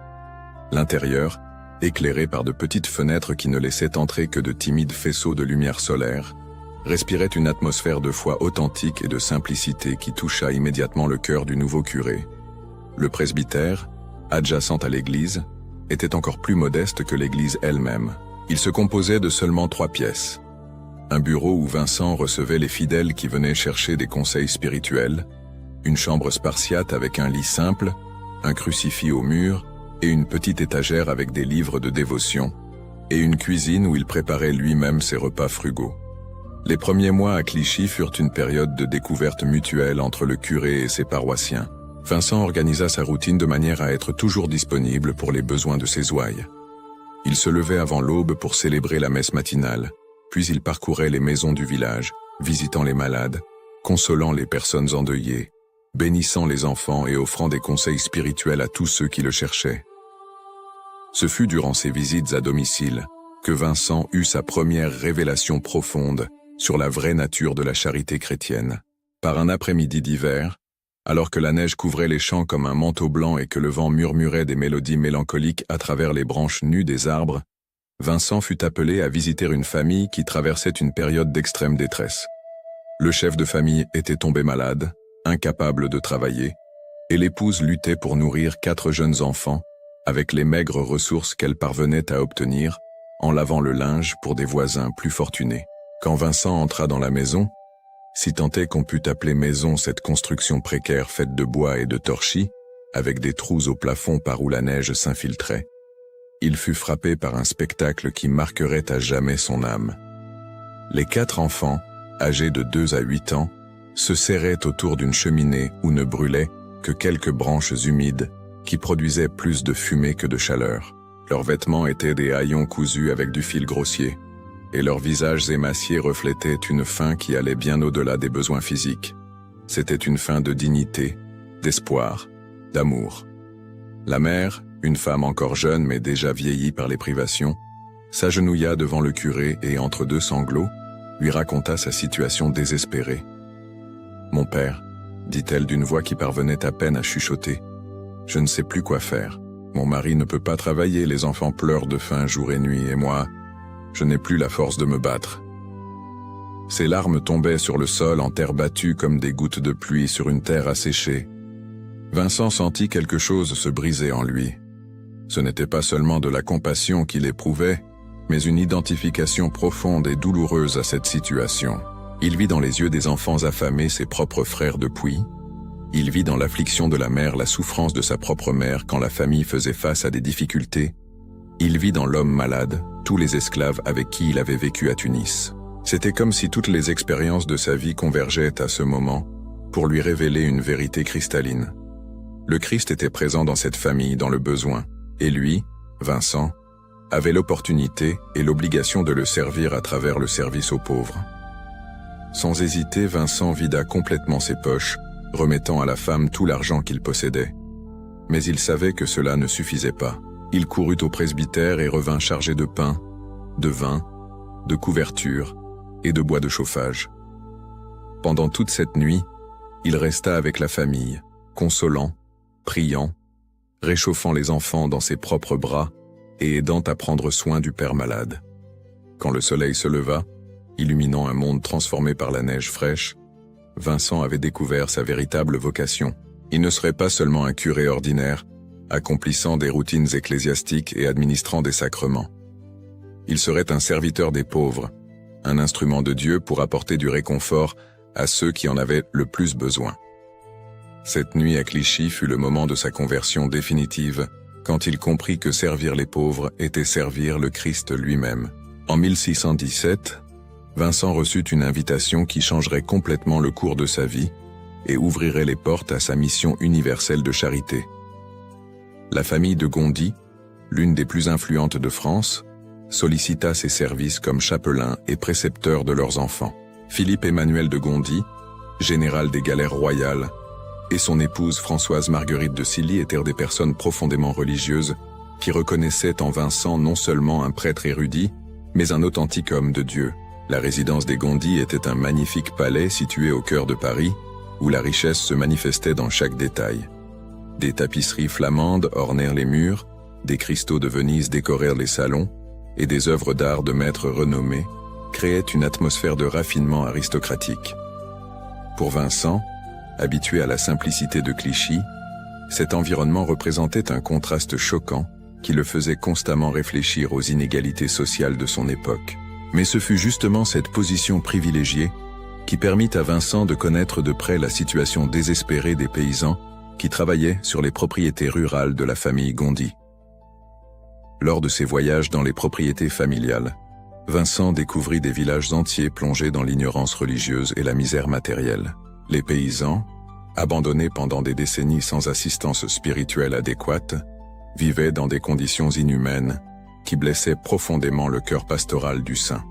L'intérieur, éclairé par de petites fenêtres qui ne laissaient entrer que de timides faisceaux de lumière solaire, respirait une atmosphère de foi authentique et de simplicité qui toucha immédiatement le cœur du nouveau curé. Le presbytère, adjacent à l'église, était encore plus modeste que l'église elle-même. Il se composait de seulement 3 pièces. Un bureau où Vincent recevait les fidèles qui venaient chercher des conseils spirituels, une chambre spartiate avec un lit simple, un crucifix au mur et une petite étagère avec des livres de dévotion, et une cuisine où il préparait lui-même ses repas frugaux. Les premiers mois à Clichy furent une période de découverte mutuelle entre le curé et ses paroissiens. Vincent organisa sa routine de manière à être toujours disponible pour les besoins de ses ouailles. Il se levait avant l'aube pour célébrer la messe matinale, puis il parcourait les maisons du village, visitant les malades, consolant les personnes endeuillées, bénissant les enfants et offrant des conseils spirituels à tous ceux qui le cherchaient. Ce fut durant ces visites à domicile que Vincent eut sa première révélation profonde sur la vraie nature de la charité chrétienne. Par un après-midi d'hiver, alors que la neige couvrait les champs comme un manteau blanc et que le vent murmurait des mélodies mélancoliques à travers les branches nues des arbres, Vincent fut appelé à visiter une famille qui traversait une période d'extrême détresse. Le chef de famille était tombé malade, incapable de travailler, et l'épouse luttait pour nourrir 4 jeunes enfants, avec les maigres ressources qu'elle parvenait à obtenir, en lavant le linge pour des voisins plus fortunés. Quand Vincent entra dans la maison, si tant est qu'on put appeler maison cette construction précaire faite de bois et de torchis, avec des trous au plafond par où la neige s'infiltrait, il fut frappé par un spectacle qui marquerait à jamais son âme. Les 4 enfants, âgés de 2 à 8 ans, se serraient autour d'une cheminée où ne brûlaient que quelques branches humides qui produisaient plus de fumée que de chaleur. Leurs vêtements étaient des haillons cousus avec du fil grossier, et leurs visages émaciés reflétaient une faim qui allait bien au-delà des besoins physiques. C'était une faim de dignité, d'espoir, d'amour. La mère, une femme encore jeune mais déjà vieillie par les privations, s'agenouilla devant le curé et, entre 2 sanglots, lui raconta sa situation désespérée. « Mon père, dit-elle d'une voix qui parvenait à peine à chuchoter, je ne sais plus quoi faire. Mon mari ne peut pas travailler, les enfants pleurent de faim jour et nuit, et moi, je n'ai plus la force de me battre. » Ses larmes tombaient sur le sol en terre battue comme des gouttes de pluie sur une terre asséchée. Vincent sentit quelque chose se briser en lui. Ce n'était pas seulement de la compassion qu'il éprouvait, mais une identification profonde et douloureuse à cette situation. Il vit dans les yeux des enfants affamés ses propres frères de Puy. Il vit dans l'affliction de la mère la souffrance de sa propre mère quand la famille faisait face à des difficultés. Il vit dans l'homme malade tous les esclaves avec qui il avait vécu à Tunis. C'était comme si toutes les expériences de sa vie convergeaient à ce moment pour lui révéler une vérité cristalline. Le Christ était présent dans cette famille, dans le besoin, et lui, Vincent, avait l'opportunité et l'obligation de le servir à travers le service aux pauvres. Sans hésiter, Vincent vida complètement ses poches, remettant à la femme tout l'argent qu'il possédait. Mais il savait que cela ne suffisait pas. Il courut au presbytère et revint chargé de pain, de vin, de couvertures et de bois de chauffage. Pendant toute cette nuit, il resta avec la famille, consolant, priant, réchauffant les enfants dans ses propres bras et aidant à prendre soin du père malade. Quand le soleil se leva, illuminant un monde transformé par la neige fraîche, Vincent avait découvert sa véritable vocation. Il ne serait pas seulement un curé ordinaire, accomplissant des routines ecclésiastiques et administrant des sacrements. Il serait un serviteur des pauvres, un instrument de Dieu pour apporter du réconfort à ceux qui en avaient le plus besoin. Cette nuit à Clichy fut le moment de sa conversion définitive, quand il comprit que servir les pauvres était servir le Christ lui-même. En 1617, Vincent reçut une invitation qui changerait complètement le cours de sa vie et ouvrirait les portes à sa mission universelle de charité. La famille de Gondi, l'une des plus influentes de France, sollicita ses services comme chapelain et précepteur de leurs enfants. Philippe Emmanuel de Gondi, général des galères royales, et son épouse Françoise Marguerite de Silly étaient des personnes profondément religieuses qui reconnaissaient en Vincent non seulement un prêtre érudit, mais un authentique homme de Dieu. La résidence des Gondi était un magnifique palais situé au cœur de Paris, où la richesse se manifestait dans chaque détail. Des tapisseries flamandes ornèrent les murs, des cristaux de Venise décorèrent les salons, et des œuvres d'art de maîtres renommés créaient une atmosphère de raffinement aristocratique. Pour Vincent, habitué à la simplicité de Clichy, cet environnement représentait un contraste choquant qui le faisait constamment réfléchir aux inégalités sociales de son époque. Mais ce fut justement cette position privilégiée qui permit à Vincent de connaître de près la situation désespérée des paysans qui travaillaient sur les propriétés rurales de la famille Gondi. Lors de ses voyages dans les propriétés familiales, Vincent découvrit des villages entiers plongés dans l'ignorance religieuse et la misère matérielle. Les paysans, abandonnés pendant des décennies sans assistance spirituelle adéquate, vivaient dans des conditions inhumaines qui blessaient profondément le cœur pastoral du saint.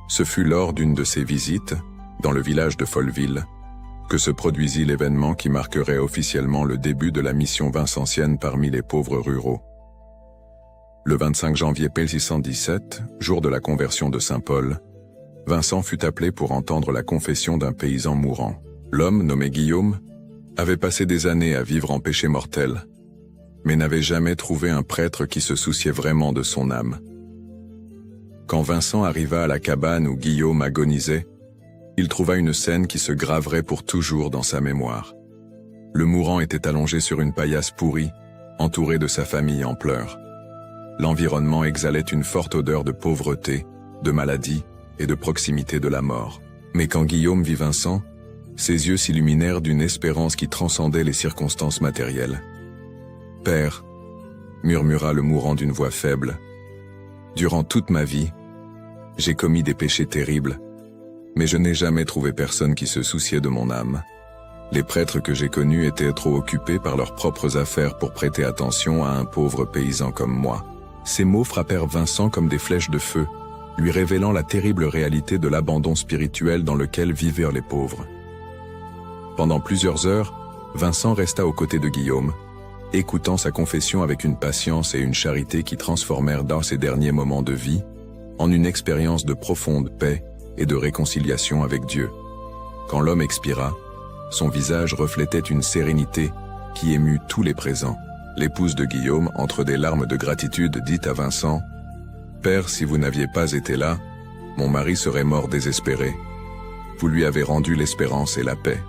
Ce fut lors d'une de ses visites, dans le village de Folleville, que se produisit l'événement qui marquerait officiellement le début de la mission vincentienne parmi les pauvres ruraux. Le 25 janvier 1617, jour de la conversion de Saint Paul, Vincent fut appelé pour entendre la confession d'un paysan mourant. L'homme, nommé Guillaume, avait passé des années à vivre en péché mortel, mais n'avait jamais trouvé un prêtre qui se souciait vraiment de son âme. Quand Vincent arriva à la cabane où Guillaume agonisait, il trouva une scène qui se graverait pour toujours dans sa mémoire. Le mourant était allongé sur une paillasse pourrie, entouré de sa famille en pleurs. L'environnement exhalait une forte odeur de pauvreté, de maladie et de proximité de la mort. Mais quand Guillaume vit Vincent, ses yeux s'illuminèrent d'une espérance qui transcendait les circonstances matérielles. « Père, » murmura le mourant d'une voix faible, « durant toute ma vie, j'ai commis des péchés terribles, mais je n'ai jamais trouvé personne qui se souciait de mon âme. Les prêtres que j'ai connus étaient trop occupés par leurs propres affaires pour prêter attention à un pauvre paysan comme moi. » Ces mots frappèrent Vincent comme des flèches de feu, lui révélant la terrible réalité de l'abandon spirituel dans lequel vivaient les pauvres. Pendant plusieurs heures, Vincent resta aux côtés de Guillaume, écoutant sa confession avec une patience et une charité qui transformèrent dans ses derniers moments de vie en une expérience de profonde paix et de réconciliation avec Dieu. Quand l'homme expira, son visage reflétait une sérénité qui émut tous les présents. L'épouse de Guillaume, entre des larmes de gratitude, dit à Vincent « Père, si vous n'aviez pas été là, mon mari serait mort désespéré. Vous lui avez rendu l'espérance et la paix. »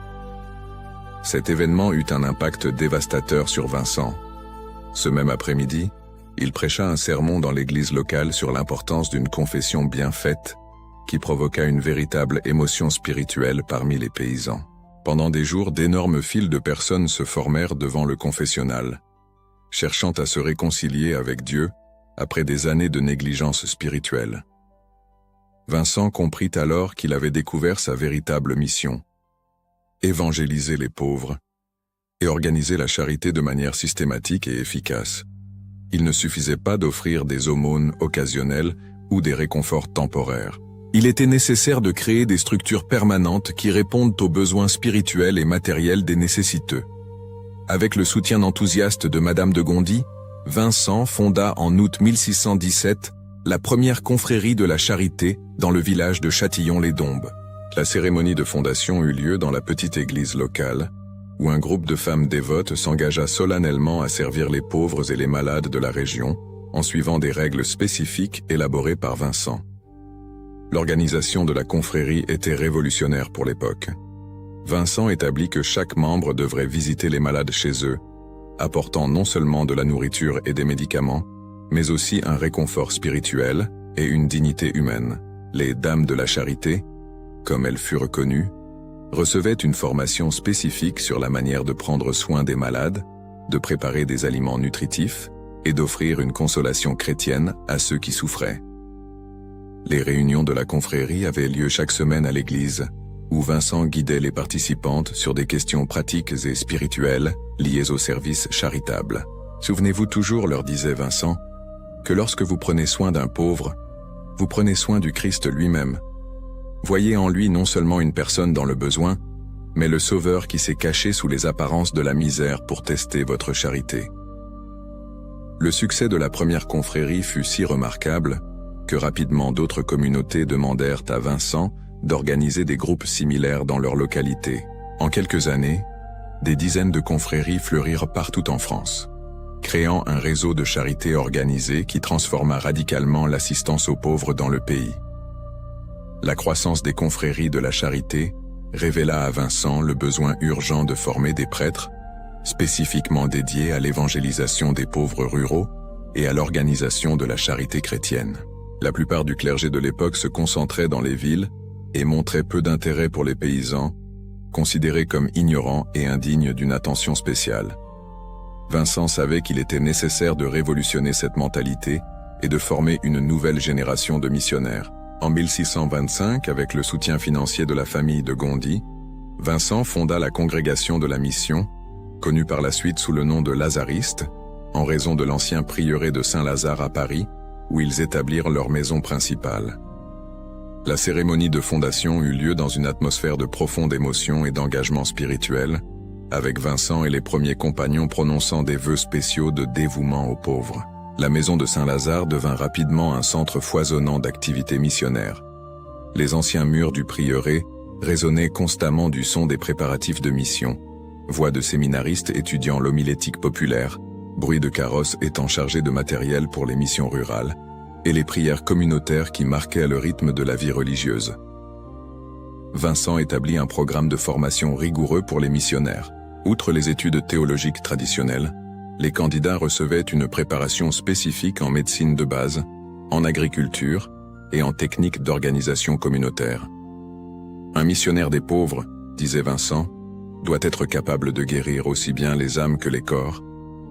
Cet événement eut un impact dévastateur sur Vincent. Ce même après-midi, il prêcha un sermon dans l'église locale sur l'importance d'une confession bien faite, qui provoqua une véritable émotion spirituelle parmi les paysans. Pendant des jours, d'énormes files de personnes se formèrent devant le confessionnal, cherchant à se réconcilier avec Dieu après des années de négligence spirituelle. Vincent comprit alors qu'il avait découvert sa véritable mission: évangéliser les pauvres et organiser la charité de manière systématique et efficace. Il ne suffisait pas d'offrir des aumônes occasionnelles ou des réconforts temporaires. Il était nécessaire de créer des structures permanentes qui répondent aux besoins spirituels et matériels des nécessiteux. Avec le soutien enthousiaste de Madame de Gondi, Vincent fonda en août 1617 la première confrérie de la charité dans le village de Châtillon-les-Dombes. La cérémonie de fondation eut lieu dans la petite église locale, où un groupe de femmes dévotes s'engagea solennellement à servir les pauvres et les malades de la région, en suivant des règles spécifiques élaborées par Vincent. L'organisation de la confrérie était révolutionnaire pour l'époque. Vincent établit que chaque membre devrait visiter les malades chez eux, apportant non seulement de la nourriture et des médicaments, mais aussi un réconfort spirituel et une dignité humaine. Les Dames de la Charité, comme elles furent reconnues, recevaient une formation spécifique sur la manière de prendre soin des malades, de préparer des aliments nutritifs et d'offrir une consolation chrétienne à ceux qui souffraient. Les réunions de la confrérie avaient lieu chaque semaine à l'église, où Vincent guidait les participantes sur des questions pratiques et spirituelles liées au service charitable. Souvenez-vous toujours, leur disait Vincent, que lorsque vous prenez soin d'un pauvre, vous prenez soin du Christ lui-même. Voyez en lui non seulement une personne dans le besoin, mais le Sauveur qui s'est caché sous les apparences de la misère pour tester votre charité. Le succès de la première confrérie fut si remarquable que rapidement d'autres communautés demandèrent à Vincent d'organiser des groupes similaires dans leur localité. En quelques années, des dizaines de confréries fleurirent partout en France, créant un réseau de charité organisé qui transforma radicalement l'assistance aux pauvres dans le pays. La croissance des confréries de la charité révéla à Vincent le besoin urgent de former des prêtres, spécifiquement dédiés à l'évangélisation des pauvres ruraux et à l'organisation de la charité chrétienne. La plupart du clergé de l'époque se concentrait dans les villes et montrait peu d'intérêt pour les paysans, considérés comme ignorants et indignes d'une attention spéciale. Vincent savait qu'il était nécessaire de révolutionner cette mentalité et de former une nouvelle génération de missionnaires. En 1625, avec le soutien financier de la famille de Gondi, Vincent fonda la Congrégation de la Mission, connue par la suite sous le nom de Lazaristes, en raison de l'ancien prieuré de Saint-Lazare à Paris, où ils établirent leur maison principale. La cérémonie de fondation eut lieu dans une atmosphère de profonde émotion et d'engagement spirituel, avec Vincent et les premiers compagnons prononçant des vœux spéciaux de dévouement aux pauvres. La maison de Saint-Lazare devint rapidement un centre foisonnant d'activités missionnaires. Les anciens murs du prieuré résonnaient constamment du son des préparatifs de mission, voix de séminaristes étudiant l'homilétique populaire, bruit de carrosses étant chargés de matériel pour les missions rurales, et les prières communautaires qui marquaient le rythme de la vie religieuse. Vincent établit un programme de formation rigoureux pour les missionnaires. Outre les études théologiques traditionnelles, les candidats recevaient une préparation spécifique en médecine de base, en agriculture et en technique d'organisation communautaire. Un missionnaire des pauvres, disait Vincent, doit être capable de guérir aussi bien les âmes que les corps,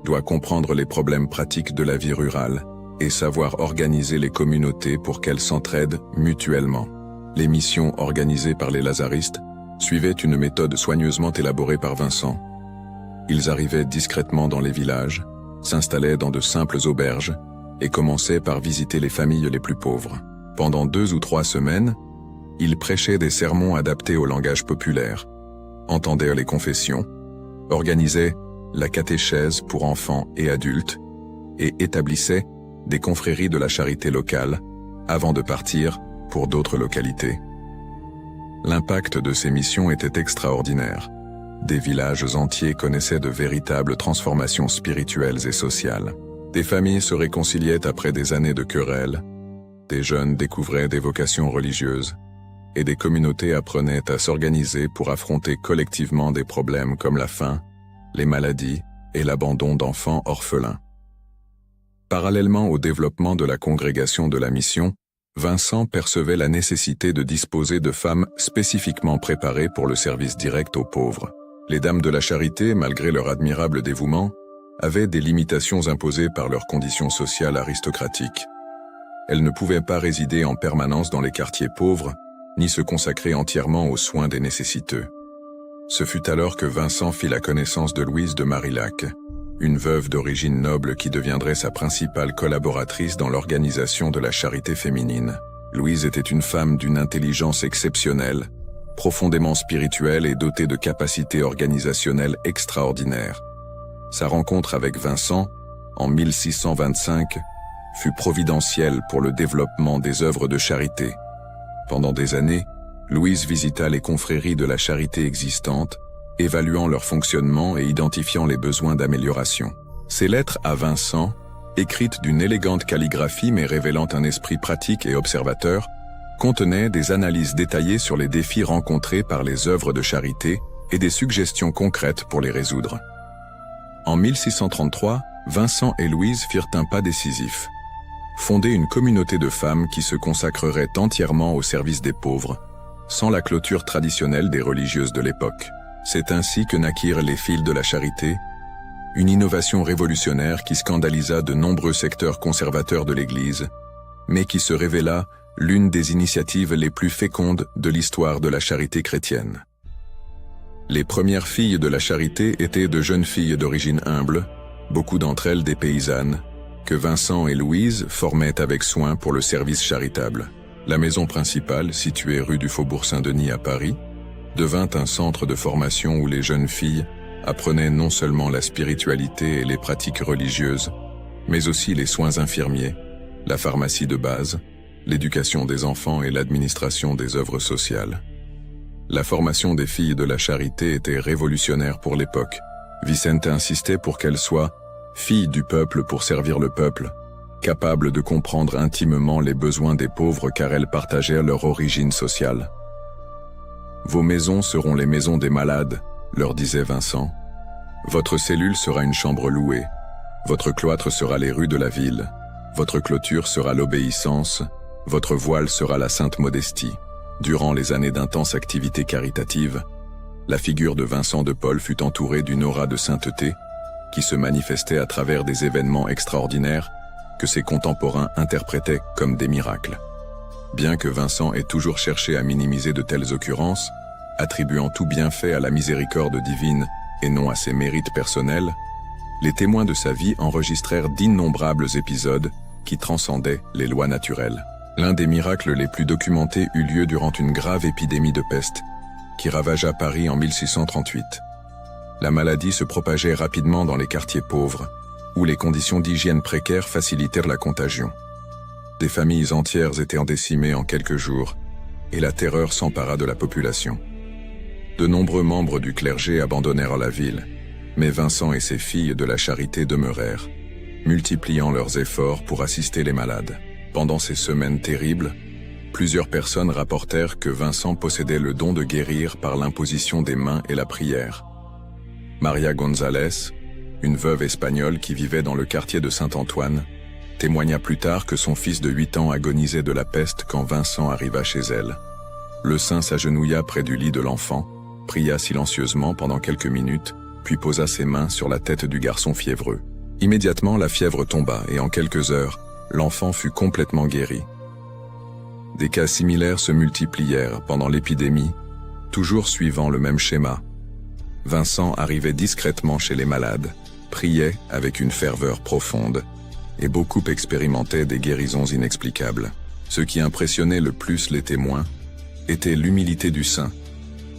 doit comprendre les problèmes pratiques de la vie rurale et savoir organiser les communautés pour qu'elles s'entraident mutuellement. Les missions organisées par les lazaristes suivaient une méthode soigneusement élaborée par Vincent. Ils arrivaient discrètement dans les villages, s'installaient dans de simples auberges et commençaient par visiter les familles les plus pauvres. Pendant 2 ou 3 semaines, ils prêchaient des sermons adaptés au langage populaire, entendaient les confessions, organisaient la catéchèse pour enfants et adultes et établissaient des confréries de la charité locale avant de partir pour d'autres localités. L'impact de ces missions était extraordinaire. Des villages entiers connaissaient de véritables transformations spirituelles et sociales. Des familles se réconciliaient après des années de querelles, des jeunes découvraient des vocations religieuses, et des communautés apprenaient à s'organiser pour affronter collectivement des problèmes comme la faim, les maladies et l'abandon d'enfants orphelins. Parallèlement au développement de la congrégation de la mission, Vincent percevait la nécessité de disposer de femmes spécifiquement préparées pour le service direct aux pauvres. Les Dames de la Charité, malgré leur admirable dévouement, avaient des limitations imposées par leurs conditions sociales aristocratiques. Elles ne pouvaient pas résider en permanence dans les quartiers pauvres, ni se consacrer entièrement aux soins des nécessiteux. Ce fut alors que Vincent fit la connaissance de Louise de Marillac, une veuve d'origine noble qui deviendrait sa principale collaboratrice dans l'organisation de la charité féminine. Louise était une femme d'une intelligence exceptionnelle, profondément spirituelle et dotée de capacités organisationnelles extraordinaires. Sa rencontre avec Vincent, en 1625, fut providentielle pour le développement des œuvres de charité. Pendant des années, Louise visita les confréries de la charité existantes, évaluant leur fonctionnement et identifiant les besoins d'amélioration. Ses lettres à Vincent, écrites d'une élégante calligraphie mais révélant un esprit pratique et observateur, contenaient des analyses détaillées sur les défis rencontrés par les œuvres de charité et des suggestions concrètes pour les résoudre. En 1633, Vincent et Louise firent un pas décisif. fonder une communauté de femmes qui se consacrerait entièrement au service des pauvres, sans la clôture traditionnelle des religieuses de l'époque. C'est ainsi que naquirent les Filles de la Charité, une innovation révolutionnaire qui scandalisa de nombreux secteurs conservateurs de l'Église, mais qui se révéla l'une des initiatives les plus fécondes de l'histoire de la charité chrétienne. Les premières Filles de la Charité étaient de jeunes filles d'origine humble, beaucoup d'entre elles des paysannes, que Vincent et Louise formaient avec soin pour le service charitable. La maison principale, située rue du Faubourg Saint-Denis à Paris, devint un centre de formation où les jeunes filles apprenaient non seulement la spiritualité et les pratiques religieuses, mais aussi les soins infirmiers, la pharmacie de base, l'éducation des enfants et l'administration des œuvres sociales. La formation des Filles de la Charité était révolutionnaire pour l'époque. Vicente insistait pour qu'elles soient filles du peuple pour servir le peuple, capables de comprendre intimement les besoins des pauvres car elles partageaient leur origine sociale. « Vos maisons seront les maisons des malades », leur disait Vincent. « Votre cellule sera une chambre louée. Votre cloître sera les rues de la ville. Votre clôture sera l'obéissance. Votre voile sera la sainte modestie. » Durant les années d'intense activité caritative, la figure de Vincent de Paul fut entourée d'une aura de sainteté qui se manifestait à travers des événements extraordinaires que ses contemporains interprétaient comme des miracles. Bien que Vincent ait toujours cherché à minimiser de telles occurrences, attribuant tout bienfait à la miséricorde divine et non à ses mérites personnels, les témoins de sa vie enregistrèrent d'innombrables épisodes qui transcendaient les lois naturelles. L'un des miracles les plus documentés eut lieu durant une grave épidémie de peste qui ravagea Paris en 1638. La maladie se propageait rapidement dans les quartiers pauvres, où les conditions d'hygiène précaires facilitèrent la contagion. Des familles entières étaient décimées en quelques jours, et la terreur s'empara de la population. De nombreux membres du clergé abandonnèrent la ville, mais Vincent et ses filles de la charité demeurèrent, multipliant leurs efforts pour assister les malades. Pendant ces semaines terribles, plusieurs personnes rapportèrent que Vincent possédait le don de guérir par l'imposition des mains et la prière. Maria González, une veuve espagnole qui vivait dans le quartier de Saint-Antoine, témoigna plus tard que son fils de 8 ans agonisait de la peste quand Vincent arriva chez elle. Le saint s'agenouilla près du lit de l'enfant, pria silencieusement pendant quelques minutes, puis posa ses mains sur la tête du garçon fiévreux. Immédiatement, la fièvre tomba et en quelques heures, l'enfant fut complètement guéri. Des cas similaires se multiplièrent pendant l'épidémie, toujours suivant le même schéma. Vincent arrivait discrètement chez les malades, priait avec une ferveur profonde, et beaucoup expérimentaient des guérisons inexplicables. Ce qui impressionnait le plus les témoins était l'humilité du saint,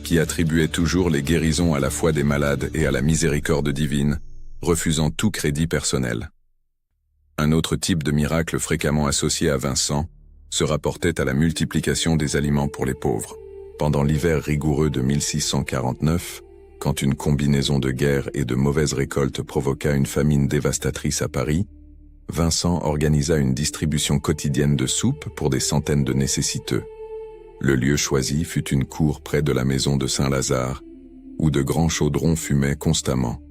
qui attribuait toujours les guérisons à la foi des malades et à la miséricorde divine, refusant tout crédit personnel. Un autre type de miracle fréquemment associé à Vincent se rapportait à la multiplication des aliments pour les pauvres. Pendant l'hiver rigoureux de 1649, quand une combinaison de guerre et de mauvaises récoltes provoqua une famine dévastatrice à Paris, Vincent organisa une distribution quotidienne de soupe pour des centaines de nécessiteux. Le lieu choisi fut une cour près de la maison de Saint-Lazare, où de grands chaudrons fumaient constamment,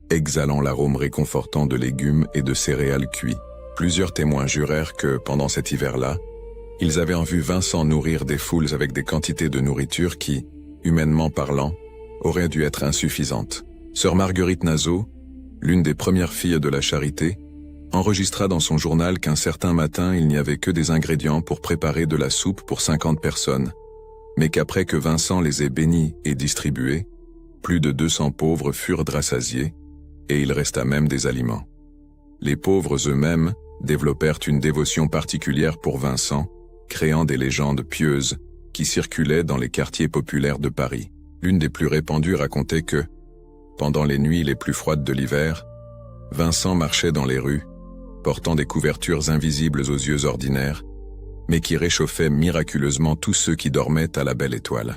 exhalant l'arôme réconfortant de légumes et de céréales cuits. Plusieurs témoins jurèrent que, pendant cet hiver-là, ils avaient vu Vincent nourrir des foules avec des quantités de nourriture qui, humainement parlant, auraient dû être insuffisantes. Sœur Marguerite Nazeau, l'une des premières filles de la charité, enregistra dans son journal qu'un certain matin il n'y avait que des ingrédients pour préparer de la soupe pour 50 personnes, mais qu'après que Vincent les ait bénis et distribués, plus de 200 pauvres furent rassasiés, et il resta même des aliments. Les pauvres eux-mêmes développèrent une dévotion particulière pour Vincent, créant des légendes pieuses qui circulaient dans les quartiers populaires de Paris. L'une des plus répandues racontait que, pendant les nuits les plus froides de l'hiver, Vincent marchait dans les rues, portant des couvertures invisibles aux yeux ordinaires, mais qui réchauffaient miraculeusement tous ceux qui dormaient à la belle étoile.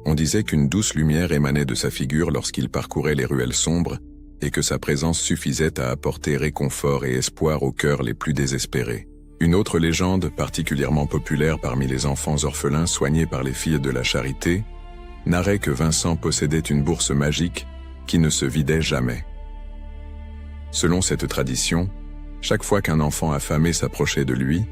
On disait qu'une douce lumière émanait de sa figure lorsqu'il parcourait les ruelles sombres, et que sa présence suffisait à apporter réconfort et espoir aux cœurs les plus désespérés. Une autre légende, particulièrement populaire parmi les enfants orphelins soignés par les filles de la charité, narrait que Vincent possédait une bourse magique qui ne se vidait jamais. Selon cette tradition, Chaque fois qu'un enfant affamé s'approchait de lui,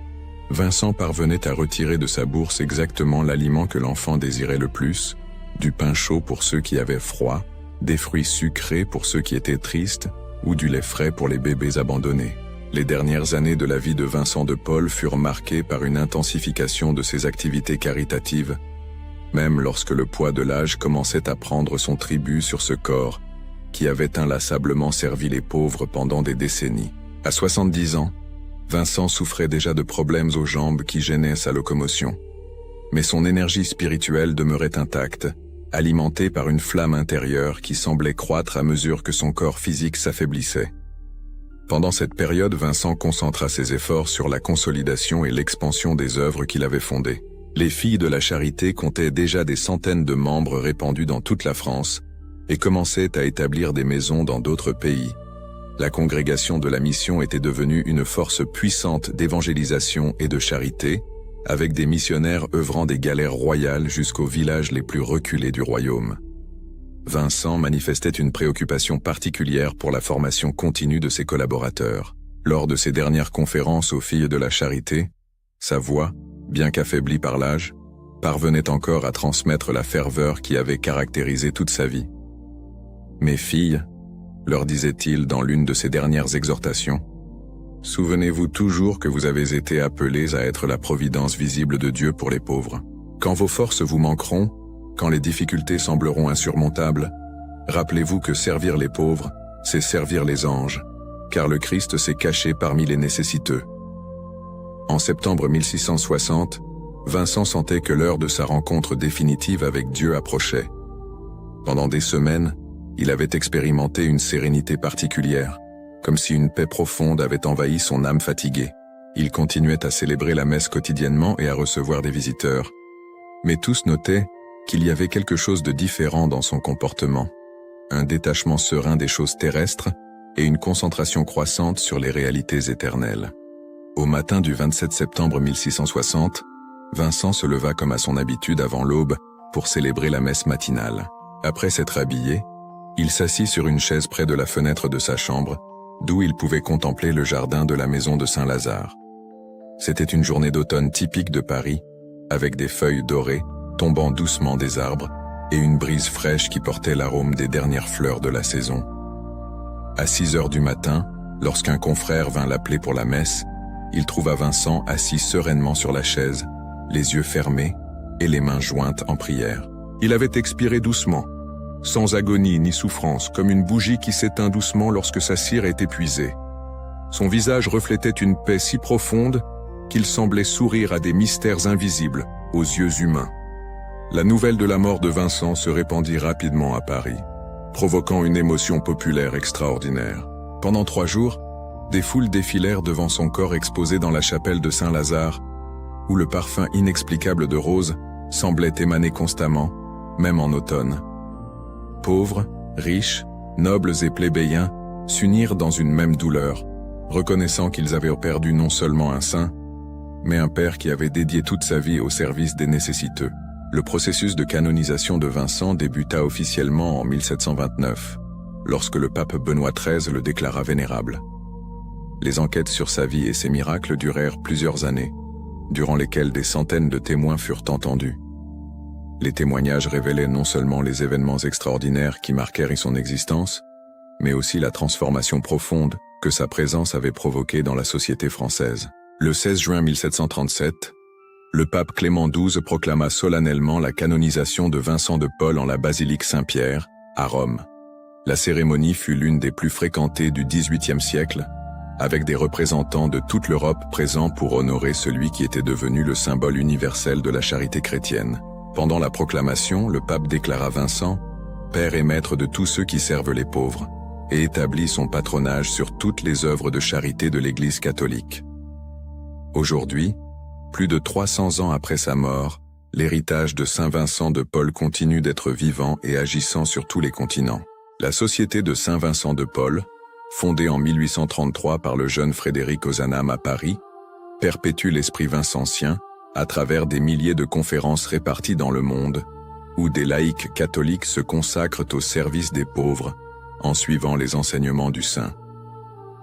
Vincent parvenait à retirer de sa bourse exactement l'aliment que l'enfant désirait le plus, du pain chaud pour ceux qui avaient froid, des fruits sucrés pour ceux qui étaient tristes, ou du lait frais pour les bébés abandonnés. Les dernières années de la vie de Vincent de Paul furent marquées par une intensification de ses activités caritatives, même lorsque le poids de l'âge commençait à prendre son tribut sur ce corps, qui avait inlassablement servi les pauvres pendant des décennies. À 70 ans, Vincent souffrait déjà de problèmes aux jambes qui gênaient sa locomotion. Mais son énergie spirituelle demeurait intacte, alimentée par une flamme intérieure qui semblait croître à mesure que son corps physique s'affaiblissait. Pendant cette période, Vincent concentra ses efforts sur la consolidation et l'expansion des œuvres qu'il avait fondées. Les Filles de la Charité comptaient déjà des centaines de membres répandus dans toute la France et commençaient à établir des maisons dans d'autres pays. La congrégation de la mission était devenue une force puissante d'évangélisation et de charité, avec des missionnaires œuvrant des galères royales jusqu'aux villages les plus reculés du royaume. Vincent manifestait une préoccupation particulière pour la formation continue de ses collaborateurs. Lors de ses dernières conférences aux Filles de la Charité, sa voix, bien qu'affaiblie par l'âge, parvenait encore à transmettre la ferveur qui avait caractérisé toute sa vie. « Mes filles, leur disait-il dans l'une de ses dernières exhortations, souvenez-vous toujours que vous avez été appelés à être la providence visible de Dieu pour les pauvres. Quand vos forces vous manqueront, quand les difficultés sembleront insurmontables, rappelez-vous que servir les pauvres, c'est servir les anges, car le Christ s'est caché parmi les nécessiteux. » En septembre 1660, Vincent sentait que l'heure de sa rencontre définitive avec Dieu approchait. Pendant des semaines, il avait expérimenté une sérénité particulière, comme si une paix profonde avait envahi son âme fatiguée. Il continuait à célébrer la messe quotidiennement et à recevoir des visiteurs. Mais tous notaient qu'il y avait quelque chose de différent dans son comportement. Un détachement serein des choses terrestres et une concentration croissante sur les réalités éternelles. Au matin du 27 septembre 1660, Vincent se leva comme à son habitude avant l'aube pour célébrer la messe matinale. Après s'être habillé, il s'assit sur une chaise près de la fenêtre de sa chambre, d'où il pouvait contempler le jardin de la maison de Saint-Lazare. C'était une journée d'automne typique de Paris, avec des feuilles dorées tombant doucement des arbres et une brise fraîche qui portait l'arôme des dernières fleurs de la saison. À 6 heures du matin, lorsqu'un confrère vint l'appeler pour la messe, il trouva Vincent assis sereinement sur la chaise, les yeux fermés et les mains jointes en prière. Il avait expiré doucement, sans agonie ni souffrance, comme une bougie qui s'éteint doucement lorsque sa cire est épuisée. Son visage reflétait une paix si profonde qu'il semblait sourire à des mystères invisibles aux yeux humains. La nouvelle de la mort de Vincent se répandit rapidement à Paris, provoquant une émotion populaire extraordinaire. Pendant 3 jours, des foules défilèrent devant son corps exposé dans la chapelle de Saint-Lazare, où le parfum inexplicable de rose semblait émaner constamment, même en automne. Pauvres, riches, nobles et plébéiens s'unirent dans une même douleur, reconnaissant qu'ils avaient perdu non seulement un saint, mais un père qui avait dédié toute sa vie au service des nécessiteux. Le processus de canonisation de Vincent débuta officiellement en 1729, lorsque le pape Benoît XIII le déclara vénérable. Les enquêtes sur sa vie et ses miracles durèrent plusieurs années, durant lesquelles des centaines de témoins furent entendus. Les témoignages révélaient non seulement les événements extraordinaires qui marquèrent son existence, mais aussi la transformation profonde que sa présence avait provoquée dans la société française. Le 16 juin 1737, le pape Clément XII proclama solennellement la canonisation de Vincent de Paul en la basilique Saint-Pierre, à Rome. La cérémonie fut l'une des plus fréquentées du XVIIIe siècle, avec des représentants de toute l'Europe présents pour honorer celui qui était devenu le symbole universel de la charité chrétienne. Pendant la proclamation, le pape déclara Vincent « Père et maître de tous ceux qui servent les pauvres » et établit son patronage sur toutes les œuvres de charité de l'Église catholique. Aujourd'hui, plus de 300 ans après sa mort, l'héritage de Saint Vincent de Paul continue d'être vivant et agissant sur tous les continents. La Société de Saint Vincent de Paul, fondée en 1833 par le jeune Frédéric Ozanam à Paris, perpétue l'esprit vincentien à travers des milliers de conférences réparties dans le monde, où des laïcs catholiques se consacrent au service des pauvres en suivant les enseignements du saint.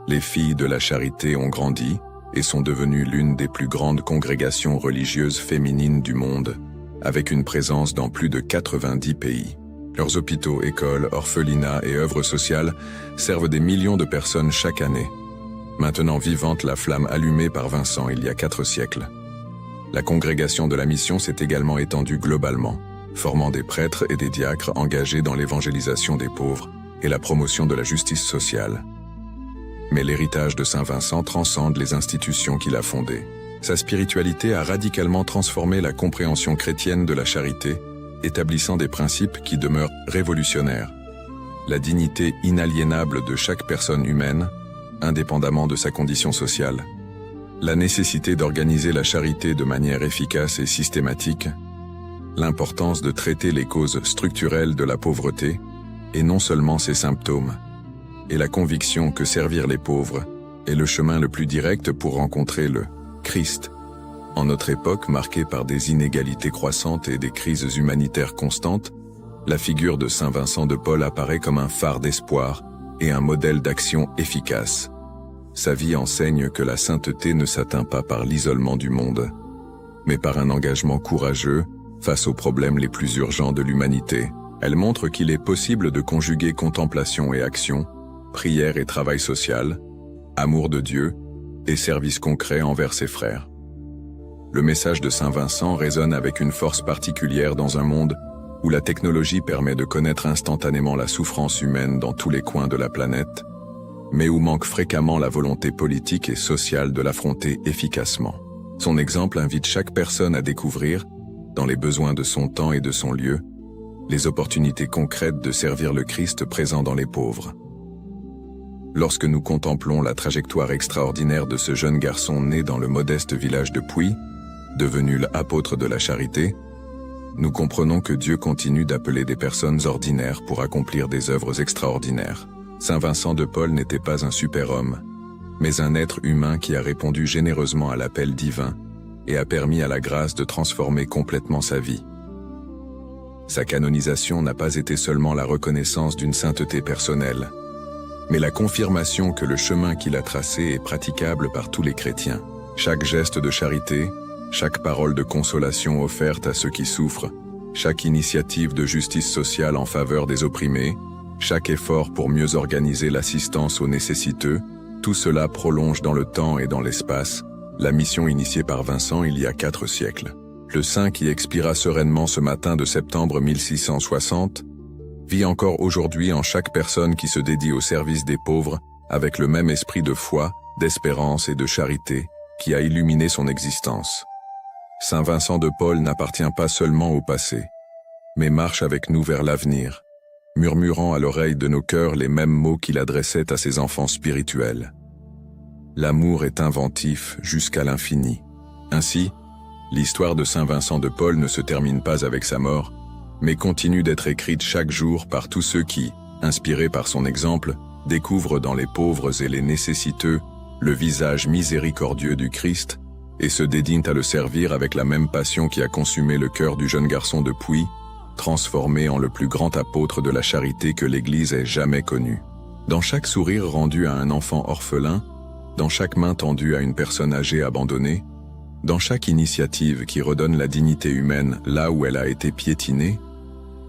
Les filles de la charité ont grandi et sont devenues l'une des plus grandes congrégations religieuses féminines du monde, avec une présence dans plus de 90 pays. Leurs hôpitaux, écoles, orphelinats et œuvres sociales servent des millions de personnes chaque année, maintenant vivante la flamme allumée par Vincent il y a 4 siècles. La congrégation de la mission s'est également étendue globalement, formant des prêtres et des diacres engagés dans l'évangélisation des pauvres et la promotion de la justice sociale. Mais l'héritage de Saint Vincent transcende les institutions qu'il a fondées. Sa spiritualité a radicalement transformé la compréhension chrétienne de la charité, établissant des principes qui demeurent révolutionnaires. La dignité inaliénable de chaque personne humaine, indépendamment de sa condition sociale. La nécessité d'organiser la charité de manière efficace et systématique. L'importance de traiter les causes structurelles de la pauvreté, et non seulement ses symptômes. Et la conviction que servir les pauvres est le chemin le plus direct pour rencontrer le Christ. En notre époque marquée par des inégalités croissantes et des crises humanitaires constantes, la figure de Saint Vincent de Paul apparaît comme un phare d'espoir et un modèle d'action efficace. Sa vie enseigne que la sainteté ne s'atteint pas par l'isolement du monde, mais par un engagement courageux face aux problèmes les plus urgents de l'humanité. Elle montre qu'il est possible de conjuguer contemplation et action, prière et travail social, amour de Dieu et service concret envers ses frères. Le message de Saint Vincent résonne avec une force particulière dans un monde où la technologie permet de connaître instantanément la souffrance humaine dans tous les coins de la planète, mais où manque fréquemment la volonté politique et sociale de l'affronter efficacement. Son exemple invite chaque personne à découvrir, dans les besoins de son temps et de son lieu, les opportunités concrètes de servir le Christ présent dans les pauvres. Lorsque nous contemplons la trajectoire extraordinaire de ce jeune garçon né dans le modeste village de Puy, devenu l'apôtre de la charité, nous comprenons que Dieu continue d'appeler des personnes ordinaires pour accomplir des œuvres extraordinaires. Saint Vincent de Paul n'était pas un super-homme, mais un être humain qui a répondu généreusement à l'appel divin et a permis à la grâce de transformer complètement sa vie. Sa canonisation n'a pas été seulement la reconnaissance d'une sainteté personnelle, mais la confirmation que le chemin qu'il a tracé est praticable par tous les chrétiens. Chaque geste de charité, chaque parole de consolation offerte à ceux qui souffrent, chaque initiative de justice sociale en faveur des opprimés, chaque effort pour mieux organiser l'assistance aux nécessiteux, tout cela prolonge dans le temps et dans l'espace la mission initiée par Vincent il y a 4 siècles. Le saint qui expira sereinement ce matin de septembre 1660 vit encore aujourd'hui en chaque personne qui se dédie au service des pauvres avec le même esprit de foi, d'espérance et de charité qui a illuminé son existence. Saint Vincent de Paul n'appartient pas seulement au passé, mais marche avec nous vers l'avenir, murmurant à l'oreille de nos cœurs les mêmes mots qu'il adressait à ses enfants spirituels. L'amour est inventif jusqu'à l'infini. Ainsi, l'histoire de Saint Vincent de Paul ne se termine pas avec sa mort, mais continue d'être écrite chaque jour par tous ceux qui, inspirés par son exemple, découvrent dans les pauvres et les nécessiteux le visage miséricordieux du Christ et se dédient à le servir avec la même passion qui a consumé le cœur du jeune garçon de Puy, transformé en le plus grand apôtre de la charité que l'Église ait jamais connu. Dans chaque sourire rendu à un enfant orphelin, dans chaque main tendue à une personne âgée abandonnée, dans chaque initiative qui redonne la dignité humaine là où elle a été piétinée,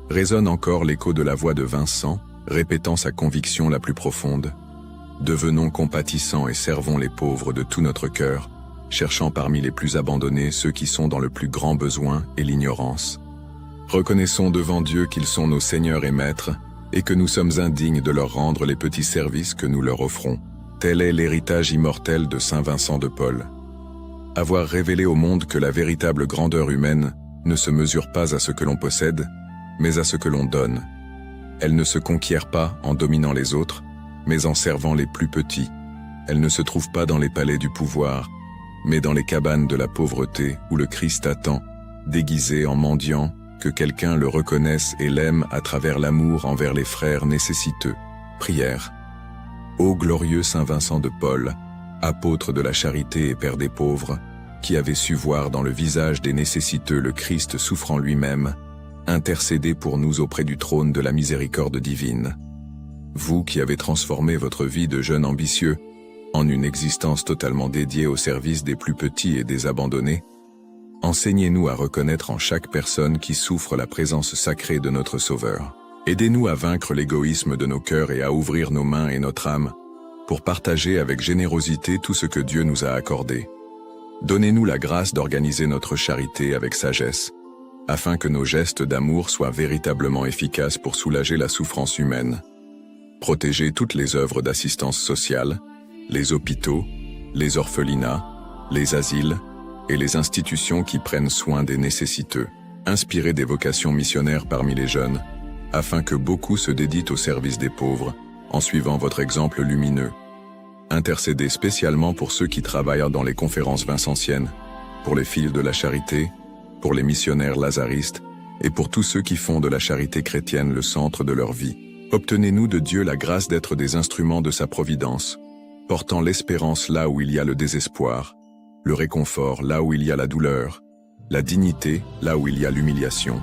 résonne encore l'écho de la voix de Vincent, répétant sa conviction la plus profonde. Devenons compatissants et servons les pauvres de tout notre cœur, cherchant parmi les plus abandonnés ceux qui sont dans le plus grand besoin et l'ignorance. Reconnaissons devant Dieu qu'ils sont nos seigneurs et maîtres, et que nous sommes indignes de leur rendre les petits services que nous leur offrons. Tel est l'héritage immortel de Saint Vincent de Paul. Avoir révélé au monde que la véritable grandeur humaine ne se mesure pas à ce que l'on possède, mais à ce que l'on donne. Elle ne se conquiert pas en dominant les autres, mais en servant les plus petits. Elle ne se trouve pas dans les palais du pouvoir, mais dans les cabanes de la pauvreté où le Christ attend, déguisé en mendiant, que quelqu'un le reconnaisse et l'aime à travers l'amour envers les frères nécessiteux. Prière. Ô glorieux Saint Vincent de Paul, apôtre de la charité et père des pauvres, qui avait su voir dans le visage des nécessiteux le Christ souffrant lui-même, intercédez pour nous auprès du trône de la miséricorde divine. Vous qui avez transformé votre vie de jeune ambitieux en une existence totalement dédiée au service des plus petits et des abandonnés. Enseignez-nous à reconnaître en chaque personne qui souffre la présence sacrée de notre Sauveur. Aidez-nous à vaincre l'égoïsme de nos cœurs et à ouvrir nos mains et notre âme pour partager avec générosité tout ce que Dieu nous a accordé. Donnez-nous la grâce d'organiser notre charité avec sagesse, afin que nos gestes d'amour soient véritablement efficaces pour soulager la souffrance humaine. Protégez toutes les œuvres d'assistance sociale, les hôpitaux, les orphelinats, les asiles et les institutions qui prennent soin des nécessiteux. Inspirez des vocations missionnaires parmi les jeunes, afin que beaucoup se dédient au service des pauvres, en suivant votre exemple lumineux. Intercédez spécialement pour ceux qui travaillent dans les conférences vincentiennes, pour les filles de la charité, pour les missionnaires lazaristes et pour tous ceux qui font de la charité chrétienne le centre de leur vie. Obtenez-nous de Dieu la grâce d'être des instruments de sa providence, portant l'espérance là où il y a le désespoir, le réconfort là où il y a la douleur, la dignité là où il y a l'humiliation.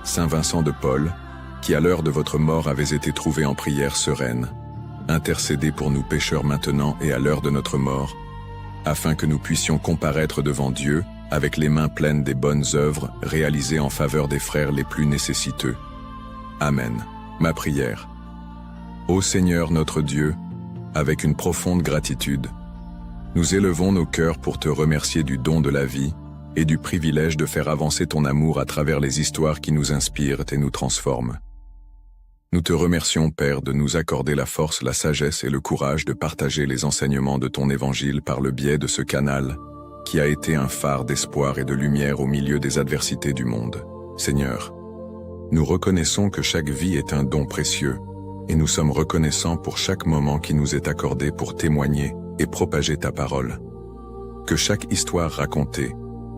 Saint Vincent de Paul, qui à l'heure de votre mort avez été trouvé en prière sereine, intercédez pour nous pécheurs maintenant et à l'heure de notre mort, afin que nous puissions comparaître devant Dieu avec les mains pleines des bonnes œuvres réalisées en faveur des frères les plus nécessiteux. Amen. Ma prière. Ô Seigneur notre Dieu, avec une profonde gratitude, nous élevons nos cœurs pour te remercier du don de la vie et du privilège de faire avancer ton amour à travers les histoires qui nous inspirent et nous transforment. Nous te remercions, Père, de nous accorder la force, la sagesse et le courage de partager les enseignements de ton évangile par le biais de ce canal, qui a été un phare d'espoir et de lumière au milieu des adversités du monde. Seigneur, nous reconnaissons que chaque vie est un don précieux, et nous sommes reconnaissants pour chaque moment qui nous est accordé pour témoigner et propager ta parole. Que chaque histoire racontée,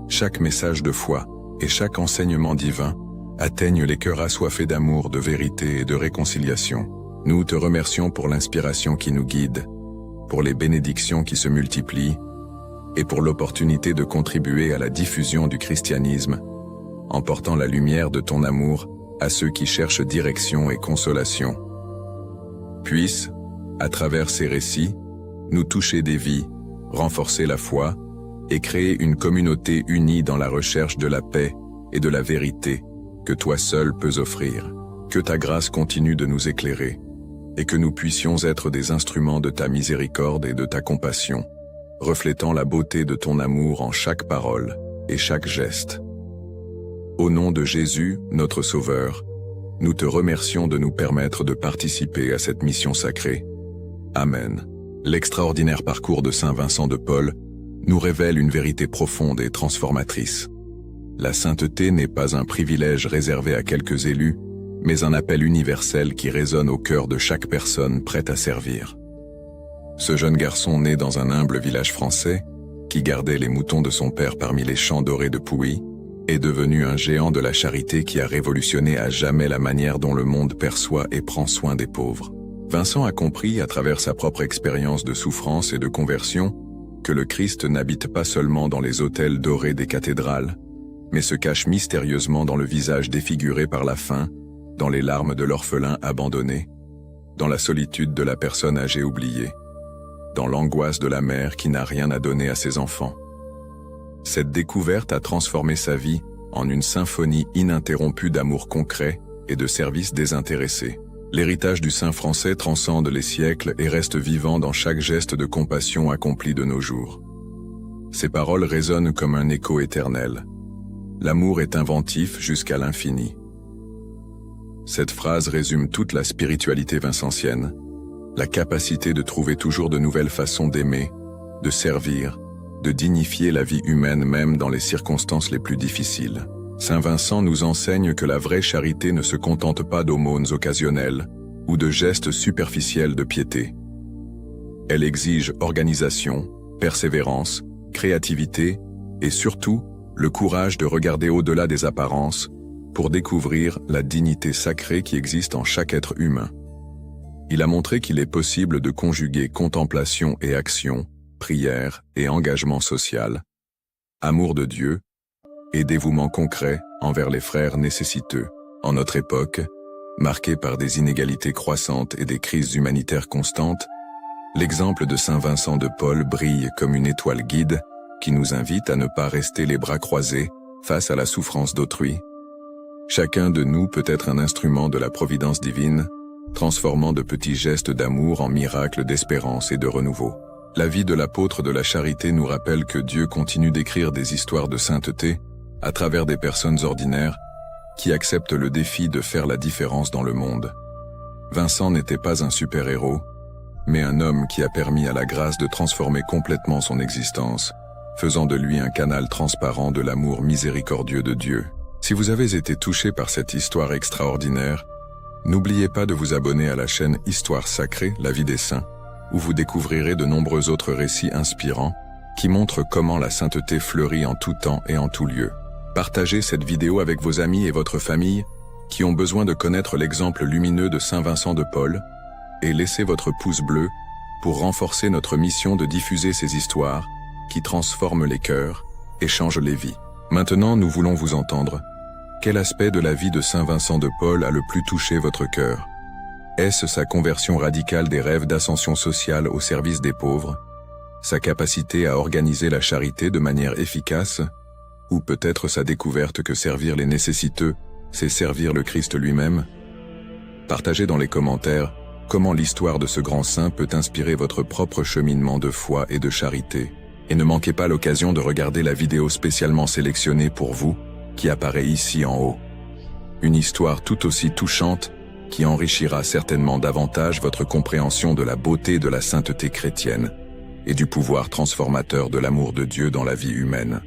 chaque message de foi et chaque enseignement divin atteignent les cœurs assoiffés d'amour, de vérité et de réconciliation. Nous te remercions pour l'inspiration qui nous guide, pour les bénédictions qui se multiplient, et pour l'opportunité de contribuer à la diffusion du christianisme, en portant la lumière de ton amour à ceux qui cherchent direction et consolation. Puisse, à travers ces récits, nous toucher des vies, renforcer la foi, et créer une communauté unie dans la recherche de la paix et de la vérité que toi seul peux offrir. Que ta grâce continue de nous éclairer, et que nous puissions être des instruments de ta miséricorde et de ta compassion, reflétant la beauté de ton amour en chaque parole et chaque geste. Au nom de Jésus, notre Sauveur, nous te remercions de nous permettre de participer à cette mission sacrée. Amen. L'extraordinaire parcours de Saint Vincent de Paul nous révèle une vérité profonde et transformatrice. La sainteté n'est pas un privilège réservé à quelques élus, mais un appel universel qui résonne au cœur de chaque personne prête à servir. Ce jeune garçon né dans un humble village français, qui gardait les moutons de son père parmi les champs dorés de Pouilly, est devenu un géant de la charité qui a révolutionné à jamais la manière dont le monde perçoit et prend soin des pauvres. Vincent a compris, à travers sa propre expérience de souffrance et de conversion, que le Christ n'habite pas seulement dans les autels dorés des cathédrales, mais se cache mystérieusement dans le visage défiguré par la faim, dans les larmes de l'orphelin abandonné, dans la solitude de la personne âgée oubliée, dans l'angoisse de la mère qui n'a rien à donner à ses enfants. Cette découverte a transformé sa vie en une symphonie ininterrompue d'amour concret et de service désintéressé. L'héritage du saint français transcende les siècles et reste vivant dans chaque geste de compassion accompli de nos jours. Ces paroles résonnent comme un écho éternel. L'amour est inventif jusqu'à l'infini. Cette phrase résume toute la spiritualité vincentienne, la capacité de trouver toujours de nouvelles façons d'aimer, de servir, de dignifier la vie humaine même dans les circonstances les plus difficiles. Saint Vincent nous enseigne que la vraie charité ne se contente pas d'aumônes occasionnelles ou de gestes superficiels de piété. Elle exige organisation, persévérance, créativité et surtout le courage de regarder au-delà des apparences pour découvrir la dignité sacrée qui existe en chaque être humain. Il a montré qu'il est possible de conjuguer contemplation et action, prière et engagement social, amour de Dieu et dévouement concret envers les frères nécessiteux. En notre époque, marquée par des inégalités croissantes et des crises humanitaires constantes, L'exemple de Saint Vincent de Paul brille comme une étoile guide qui nous invite à ne pas rester les bras croisés face à la souffrance d'autrui. Chacun de nous peut être un instrument de la providence divine, transformant de petits gestes d'amour en miracles d'espérance et de renouveau. La vie de l'apôtre de la charité nous rappelle que Dieu continue d'écrire des histoires de sainteté à travers des personnes ordinaires qui acceptent le défi de faire la différence dans le monde. Vincent n'était pas un super-héros, mais un homme qui a permis à la grâce de transformer complètement son existence, faisant de lui un canal transparent de l'amour miséricordieux de Dieu. Si vous avez été touché par cette histoire extraordinaire, n'oubliez pas de vous abonner à la chaîne Histoire Sacrée, la vie des saints, où vous découvrirez de nombreux autres récits inspirants qui montrent comment la sainteté fleurit en tout temps et en tout lieu. Partagez cette vidéo avec vos amis et votre famille qui ont besoin de connaître l'exemple lumineux de Saint Vincent de Paul et laissez votre pouce bleu pour renforcer notre mission de diffuser ces histoires qui transforment les cœurs et changent les vies. Maintenant, nous voulons vous entendre. Quel aspect de la vie de Saint Vincent de Paul a le plus touché votre cœur? Est-ce sa conversion radicale des rêves d'ascension sociale au service des pauvres? Sa capacité à organiser la charité de manière efficace? Ou peut-être sa découverte que servir les nécessiteux, c'est servir le Christ lui-même? Partagez dans les commentaires comment l'histoire de ce grand saint peut inspirer votre propre cheminement de foi et de charité. Et ne manquez pas l'occasion de regarder la vidéo spécialement sélectionnée pour vous, qui apparaît ici en haut. Une histoire tout aussi touchante qui enrichira certainement davantage votre compréhension de la beauté de la sainteté chrétienne et du pouvoir transformateur de l'amour de Dieu dans la vie humaine.